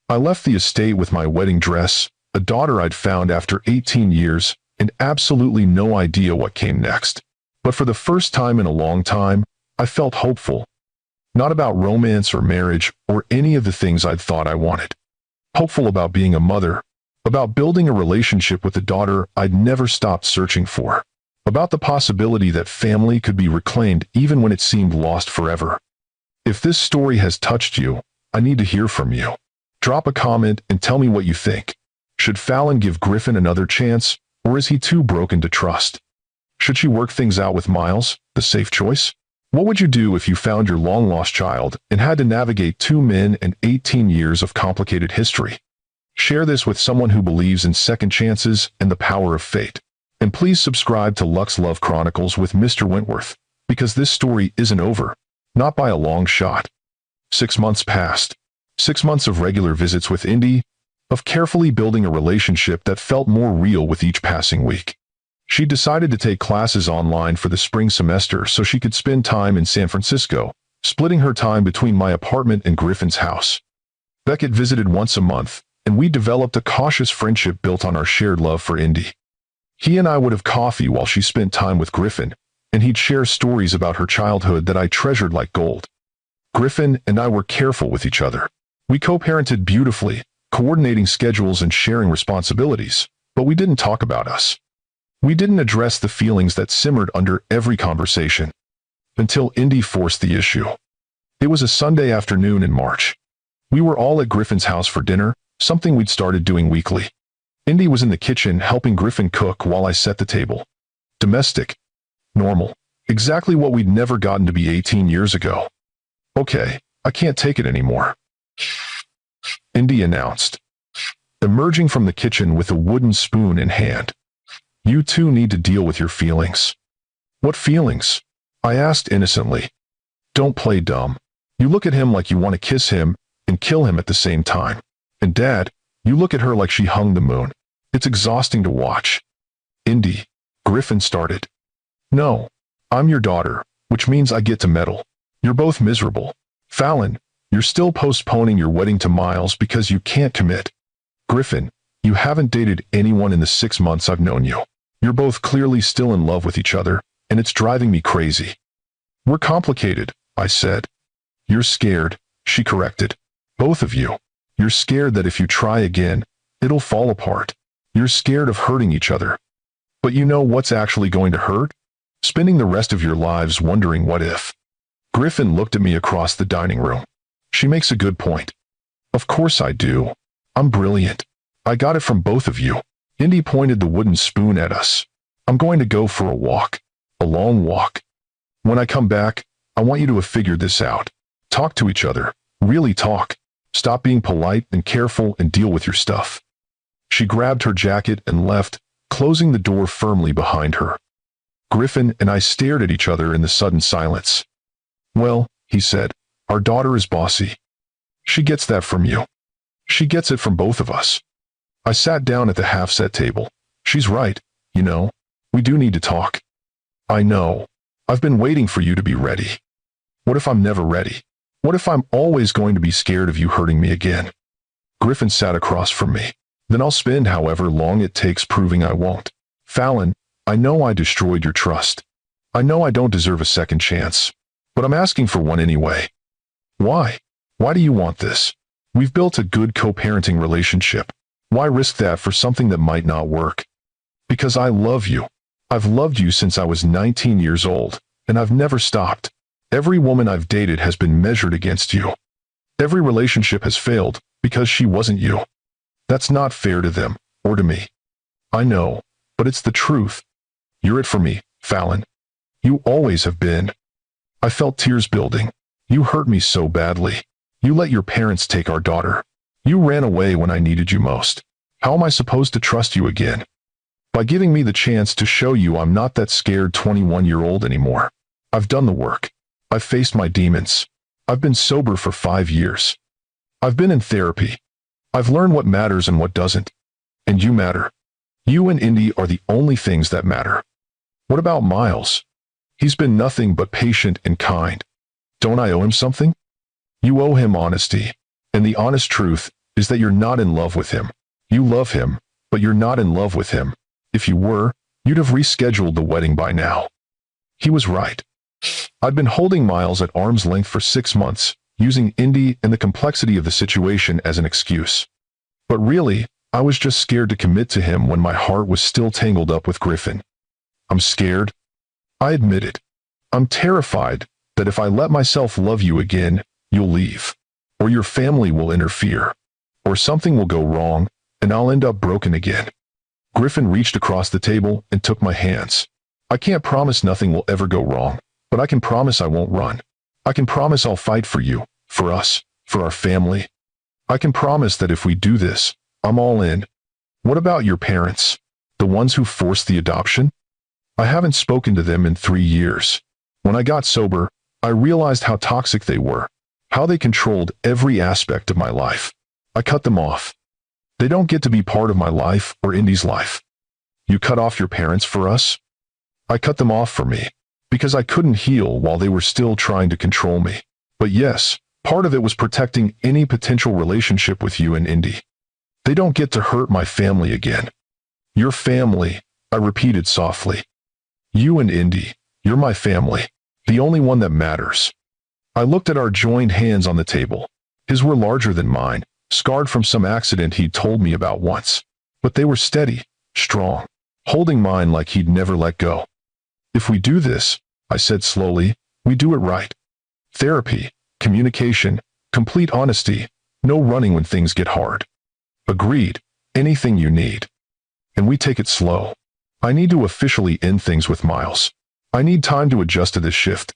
I left the estate with my wedding dress, a daughter I'd found after 18 years, and absolutely no idea what came next. But for the first time in a long time, I felt hopeful. Not about romance or marriage or any of the things I'd thought I wanted. Hopeful about being a mother, about building a relationship with a daughter I'd never stopped searching for, about the possibility that family could be reclaimed even when it seemed lost forever. If this story has touched you, I need to hear from you. Drop a comment and tell me what you think. Should Fallon give Griffin another chance, or is he too broken to trust? Should she work things out with Miles, the safe choice? What would you do if you found your long-lost child and had to navigate 2 men and 18 years of complicated history? Share this with someone who believes in second chances and the power of fate. And please subscribe to Lux Love Chronicles with Mr. Wentworth, because this story isn't over, not by a long shot. 6 months passed. 6 months of regular visits with Indy, of carefully building a relationship that felt more real with each passing week. She decided to take classes online for the spring semester so she could spend time in San Francisco, splitting her time between my apartment and Griffin's house. Beckett visited once a month, and we developed a cautious friendship built on our shared love for Indy. He and I would have coffee while she spent time with Griffin, and he'd share stories about her childhood that I treasured like gold. Griffin and I were careful with each other. We co-parented beautifully, coordinating schedules and sharing responsibilities, but we didn't talk about us. We didn't address the feelings that simmered under every conversation. Until Indy forced the issue. It was a Sunday afternoon in March. We were all at Griffin's house for dinner, something we'd started doing weekly. Indy was in the kitchen helping Griffin cook while I set the table. Domestic. Normal. Exactly what we'd never gotten to be 18 years ago. Okay, I can't take it anymore. Indy announced, emerging from the kitchen with a wooden spoon in hand. You two need to deal with your feelings. What feelings? I asked innocently. Don't play dumb. You look at him like you want to kiss him and kill him at the same time. And Dad, you look at her like she hung the moon. It's exhausting to watch. Indy, Griffin started. No, I'm your daughter, which means I get to meddle. You're both miserable. Fallon, you're still postponing your wedding to Miles because you can't commit. Griffin, you haven't dated anyone in the 6 months I've known you. You're both clearly still in love with each other, and it's driving me crazy. We're complicated, I said. You're scared, she corrected. Both of you. You're scared that if you try again, it'll fall apart. You're scared of hurting each other. But you know what's actually going to hurt? Spending the rest of your lives wondering what if. Griffin looked at me across the dining room. She makes a good point. Of course I do. I'm brilliant. I got it from both of you. Indy pointed the wooden spoon at us. I'm going to go for a walk. A long walk. When I come back, I want you to have figured this out. Talk to each other. Really talk. Stop being polite and careful and deal with your stuff." She grabbed her jacket and left, closing the door firmly behind her. Griffin and I stared at each other in the sudden silence. "Well," he said, "our daughter is bossy. She gets that from you. She gets it from both of us." I sat down at the half-set table. "She's right, you know. We do need to talk." "I know. I've been waiting for you to be ready." "What if I'm never ready? What if I'm always going to be scared of you hurting me again?" Griffin sat across from me. "Then I'll spend however long it takes proving I won't." "Fallon, I know I destroyed your trust. I know I don't deserve a second chance. But I'm asking for one anyway." "Why? Why do you want this? We've built a good co-parenting relationship. Why risk that for something that might not work?" "Because I love you. I've loved you since I was 19 years old, and I've never stopped. Every woman I've dated has been measured against you. Every relationship has failed because she wasn't you. That's not fair to them, or to me. I know, but it's the truth. You're it for me, Fallon. You always have been." I felt tears building. "You hurt me so badly. You let your parents take our daughter. You ran away when I needed you most. How am I supposed to trust you again?" "By giving me the chance to show you I'm not that scared 21-year-old anymore. I've done the work. I've faced my demons. I've been sober for 5 years. I've been in therapy. I've learned what matters and what doesn't. And you matter. You and Indy are the only things that matter." "What about Miles? He's been nothing but patient and kind. Don't I owe him something?" "You owe him honesty. And the honest truth is that you're not in love with him. You love him, but you're not in love with him. If you were, you'd have rescheduled the wedding by now." He was right. I'd been holding Miles at arm's length for 6 months, using Indy and the complexity of the situation as an excuse. But really, I was just scared to commit to him when my heart was still tangled up with Griffin. I'm scared. I admit it. I'm terrified that if I let myself love you again, you'll leave. Or your family will interfere. Or something will go wrong, and I'll end up broken again. Griffin reached across the table and took my hands. "I can't promise nothing will ever go wrong, but I can promise I won't run. I can promise I'll fight for you, for us, for our family. I can promise that if we do this, I'm all in." "What about your parents? The ones who forced the adoption?" "I haven't spoken to them in 3 years. When I got sober, I realized how toxic they were, how they controlled every aspect of my life. I cut them off. They don't get to be part of my life or Indy's life." "You cut off your parents for us?" "I cut them off for me, because I couldn't heal while they were still trying to control me. But yes, part of it was protecting any potential relationship with you and Indy. They don't get to hurt my family again." "Your family," I repeated softly. "You and Indy, you're my family, the only one that matters." I looked at our joined hands on the table. His were larger than mine, scarred from some accident he'd told me about once. But they were steady, strong, holding mine like he'd never let go. "If we do this," I said slowly, "we do it right. Therapy, communication, complete honesty, no running when things get hard." "Agreed. Anything you need." "And we take it slow. I need to officially end things with Miles. I need time to adjust to this shift.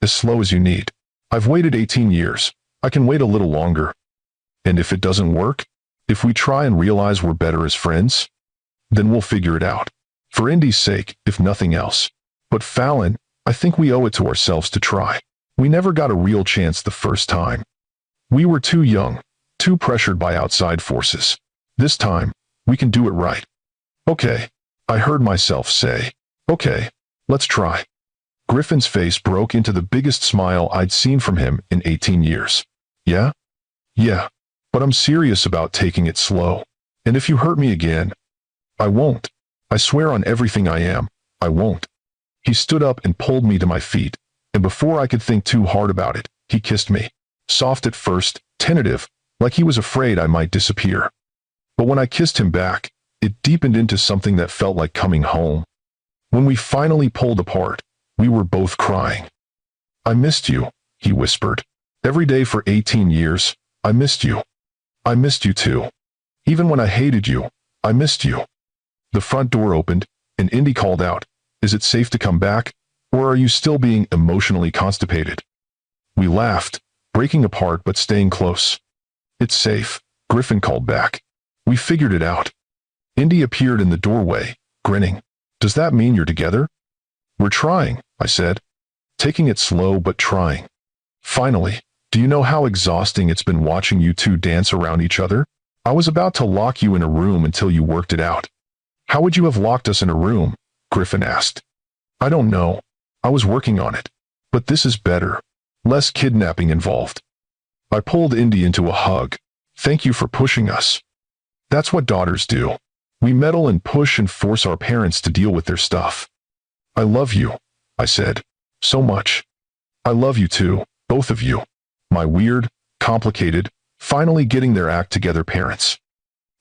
As slow as you need. I've waited 18 years. I can wait a little longer. And if it doesn't work, if we try and realize we're better as friends, then we'll figure it out. For Indy's sake, if nothing else. But Fallon, I think we owe it to ourselves to try. We never got a real chance the first time. We were too young, too pressured by outside forces. This time, we can do it right." "Okay," I heard myself say. "Okay, let's try." Griffin's face broke into the biggest smile I'd seen from him in 18 years. "Yeah? Yeah. But I'm serious about taking it slow. And if you hurt me again, I won't. I swear on everything I am, I won't." He stood up and pulled me to my feet, and before I could think too hard about it, he kissed me. Soft at first, tentative, like he was afraid I might disappear. But when I kissed him back, it deepened into something that felt like coming home. When we finally pulled apart, we were both crying. "I missed you," he whispered. "Every day for 18 years, I missed you. I missed you too. Even when I hated you, I missed you." The front door opened, and Indy called out, "Is it safe to come back, or are you still being emotionally constipated?" We laughed, breaking apart but staying close. "It's safe," Griffin called back. "We figured it out." Indy appeared in the doorway, grinning. "Does that mean you're together?" "We're trying," I said. "Taking it slow but trying." "Finally, do you know how exhausting it's been watching you two dance around each other? I was about to lock you in a room until you worked it out." "How would you have locked us in a room?" Griffin asked. "I don't know. I was working on it. But this is better. Less kidnapping involved." I pulled Indy into a hug. "Thank you for pushing us. That's what daughters do. We meddle and push and force our parents to deal with their stuff." "I love you," I said. "So much. I love you too, both of you. My weird, complicated, finally getting their act together parents."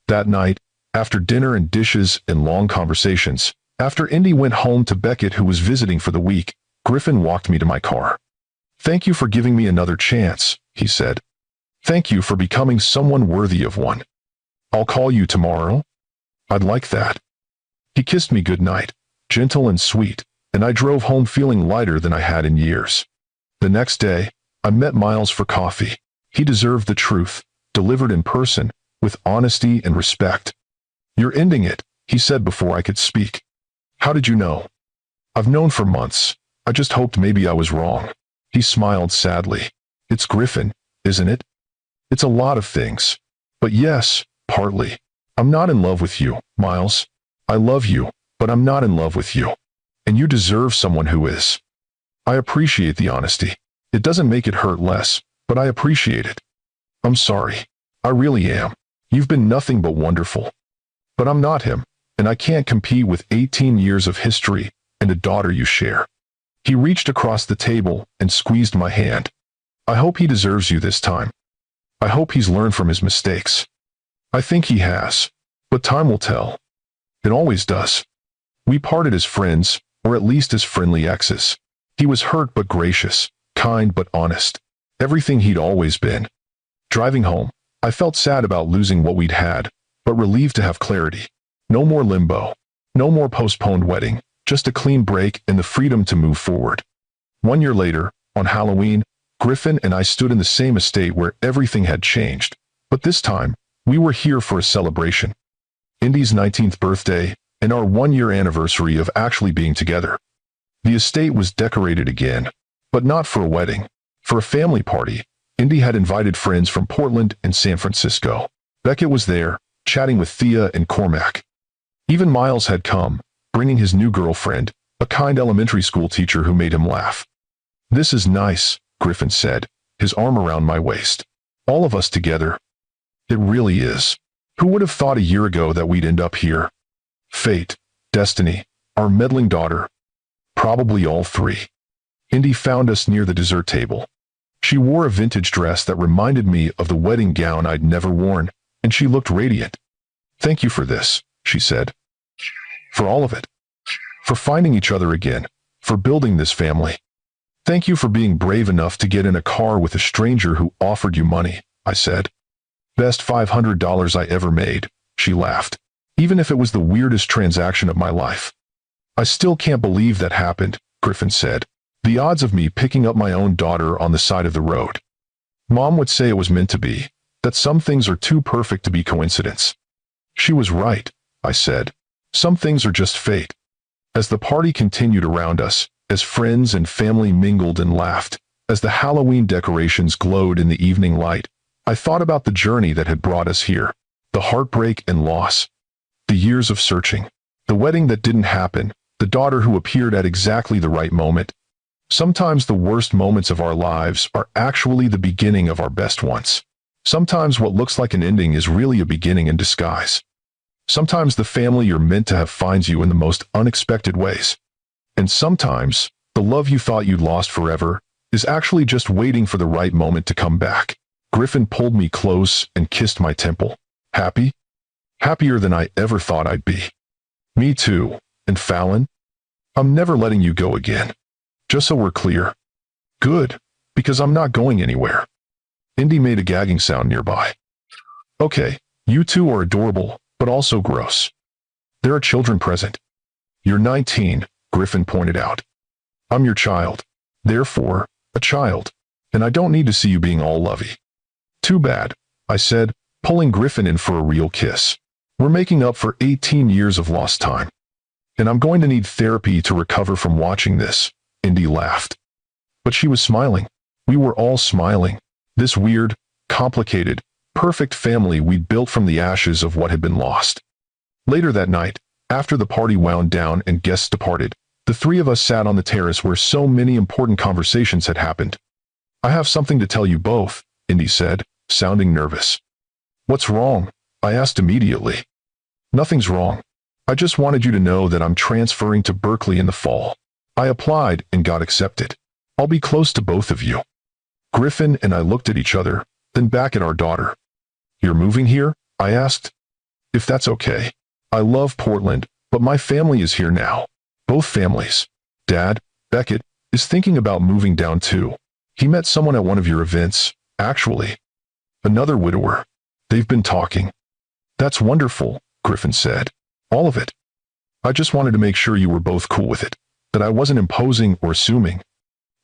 That night, after dinner and dishes and long conversations, after Indy went home to Beckett who was visiting for the week, Griffin walked me to my car. "Thank you for giving me another chance," he said. "Thank you for becoming someone worthy of one. I'll call you tomorrow." "I'd like that." He kissed me goodnight, gentle and sweet, and I drove home feeling lighter than I had in years. The next day, I met Miles for coffee. He deserved the truth, delivered in person, with honesty and respect. "You're ending it," he said before I could speak. "How did you know?" "I've known for months. I just hoped maybe I was wrong." He smiled sadly. "It's Griffin, isn't it? It's a lot of things. But yes, partly. I'm not in love with you, Miles. I love you, but I'm not in love with you. And you deserve someone who is." I appreciate the honesty. It doesn't make it hurt less, but I appreciate it. "I'm sorry. I really am. You've been nothing but wonderful. But I'm not him, and I can't compete with 18 years of history and a daughter you share." He reached across the table and squeezed my hand. "I hope he deserves you this time. I hope he's learned from his mistakes." "I think he has. But time will tell. It always does." We parted as friends, or at least as friendly exes. He was hurt but gracious, kind but honest. Everything he'd always been. Driving home, I felt sad about losing what we'd had, but relieved to have clarity. No more limbo. No more postponed wedding, just a clean break and the freedom to move forward. 1 year later, on Halloween, Griffin and I stood in the same estate where everything had changed. But this time, we were here for a celebration. Indy's 19th birthday, and our 1-year anniversary of actually being together. The estate was decorated again, but not for a wedding. For a family party, Indy had invited friends from Portland and San Francisco. Beckett was there, chatting with Thea and Cormac. Even Miles had come, bringing his new girlfriend, a kind elementary school teacher who made him laugh. "This is nice," Griffin said, his arm around my waist. "All of us together. It really is. Who would have thought a year ago that we'd end up here? Fate, destiny, our meddling daughter. Probably all three." Indy found us near the dessert table. She wore a vintage dress that reminded me of the wedding gown I'd never worn, and she looked radiant. "Thank you for this," she said. "For all of it. For finding each other again. For building this family. Thank you for being brave enough to get in a car with a stranger who offered you money," I said. "Best $500 I ever made," she laughed. "Even if it was the weirdest transaction of my life." "I still can't believe that happened," Griffin said. "The odds of me picking up my own daughter on the side of the road. Mom would say it was meant to be, that some things are too perfect to be coincidence." "She was right," I said. "Some things are just fate." As the party continued around us, as friends and family mingled and laughed, as the Halloween decorations glowed in the evening light, I thought about the journey that had brought us here, the heartbreak and loss, the years of searching, the wedding that didn't happen, the daughter who appeared at exactly the right moment. Sometimes the worst moments of our lives are actually the beginning of our best ones. Sometimes what looks like an ending is really a beginning in disguise. Sometimes the family you're meant to have finds you in the most unexpected ways. And sometimes, the love you thought you'd lost forever is actually just waiting for the right moment to come back. Griffin pulled me close and kissed my temple. "Happy? Happier than I ever thought I'd be." "Me too. And Fallon? I'm never letting you go again. Just so we're clear." "Good, because I'm not going anywhere." Indy made a gagging sound nearby. "Okay, you two are adorable, but also gross. There are children present." You're 19, Griffin pointed out. I'm your child. Therefore, a child. And I don't need to see you being all lovey. Too bad, I said, pulling Griffin in for a real kiss. We're making up for 18 years of lost time. And I'm going to need therapy to recover from watching this, Indy laughed. But she was smiling. We were all smiling. This weird, complicated, perfect family we'd built from the ashes of what had been lost. Later that night, after the party wound down and guests departed, the three of us sat on the terrace where so many important conversations had happened. I have something to tell you both, Indy said, sounding nervous. What's wrong? I asked immediately. Nothing's wrong. I just wanted you to know that I'm transferring to Berkeley in the fall. I applied and got accepted. I'll be close to both of you. Griffin and I looked at each other, then back at our daughter. You're moving here? I asked. If that's okay. I love Portland, but my family is here now. Both families. Dad, Beckett, is thinking about moving down too. He met someone at one of your events, actually. Another widower. They've been talking. That's wonderful, Griffin said. All of it. I just wanted to make sure you were both cool with it, that I wasn't imposing or assuming.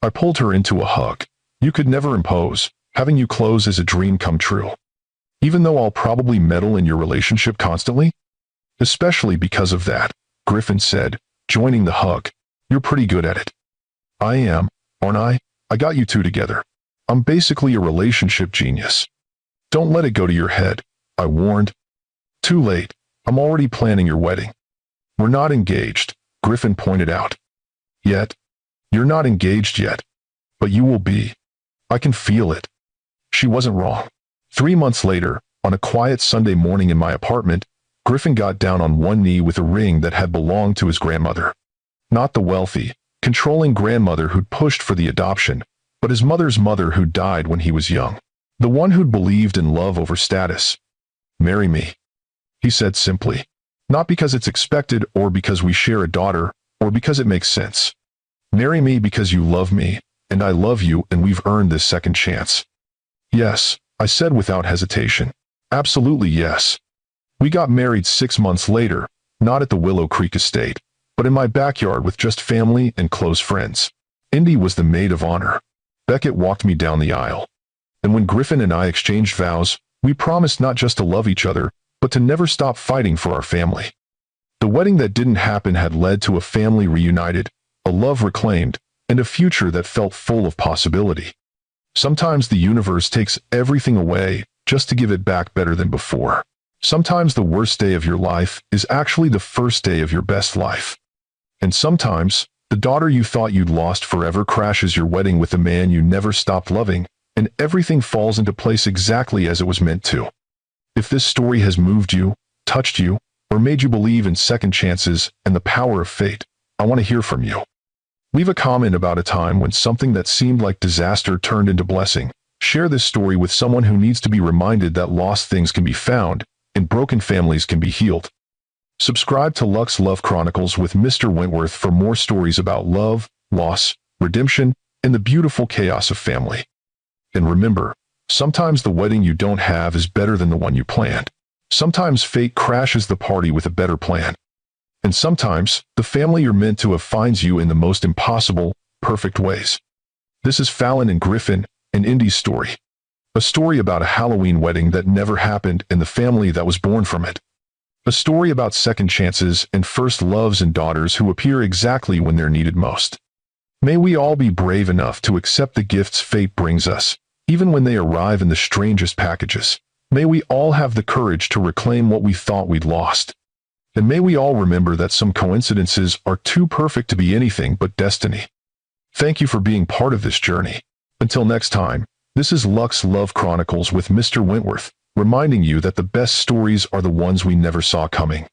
I pulled her into a hug. You could never impose. Having you close is a dream come true. Even though I'll probably meddle in your relationship constantly? Especially because of that, Griffin said, joining the hug. You're pretty good at it. I am, aren't I? I got you two together. I'm basically a relationship genius. Don't let it go to your head, I warned. Too late. I'm already planning your wedding. We're not engaged, Griffin pointed out. Yet? You're not engaged yet. But you will be. I can feel it. She wasn't wrong. 3 months later, on a quiet Sunday morning in my apartment, Griffin got down on one knee with a ring that had belonged to his grandmother. Not the wealthy, controlling grandmother who'd pushed for the adoption, but his mother's mother who died when he was young. The one who'd believed in love over status. Marry me, he said simply. Not because it's expected or because we share a daughter or because it makes sense. Marry me because you love me, and I love you, and we've earned this second chance. Yes, I said without hesitation. Absolutely yes. We got married 6 months later, not at the Willow Creek estate, but in my backyard with just family and close friends. Indy was the maid of honor. Beckett walked me down the aisle. And when Griffin and I exchanged vows, we promised not just to love each other, but to never stop fighting for our family. The wedding that didn't happen had led to a family reunited, a love reclaimed, and a future that felt full of possibility. Sometimes the universe takes everything away just to give it back better than before. Sometimes the worst day of your life is actually the first day of your best life. And sometimes, the daughter you thought you'd lost forever crashes your wedding with the man you never stopped loving, and everything falls into place exactly as it was meant to. If this story has moved you, touched you, or made you believe in second chances and the power of fate, I want to hear from you. Leave a comment about a time when something that seemed like disaster turned into blessing. Share this story with someone who needs to be reminded that lost things can be found, and broken families can be healed. Subscribe to Lux Love Chronicles with Mr. Wentworth for more stories about love, loss, redemption, and the beautiful chaos of family. And remember, sometimes the wedding you don't have is better than the one you planned. Sometimes fate crashes the party with a better plan. And sometimes, the family you're meant to have finds you in the most impossible, perfect ways. This is Fallon and Griffin, an Indy's story. A story about a Halloween wedding that never happened and the family that was born from it. A story about second chances and first loves and daughters who appear exactly when they're needed most. May we all be brave enough to accept the gifts fate brings us, even when they arrive in the strangest packages. May we all have the courage to reclaim what we thought we'd lost. And may we all remember that some coincidences are too perfect to be anything but destiny. Thank you for being part of this journey. Until next time, this is Lux Love Chronicles with Mr. Wentworth, reminding you that the best stories are the ones we never saw coming.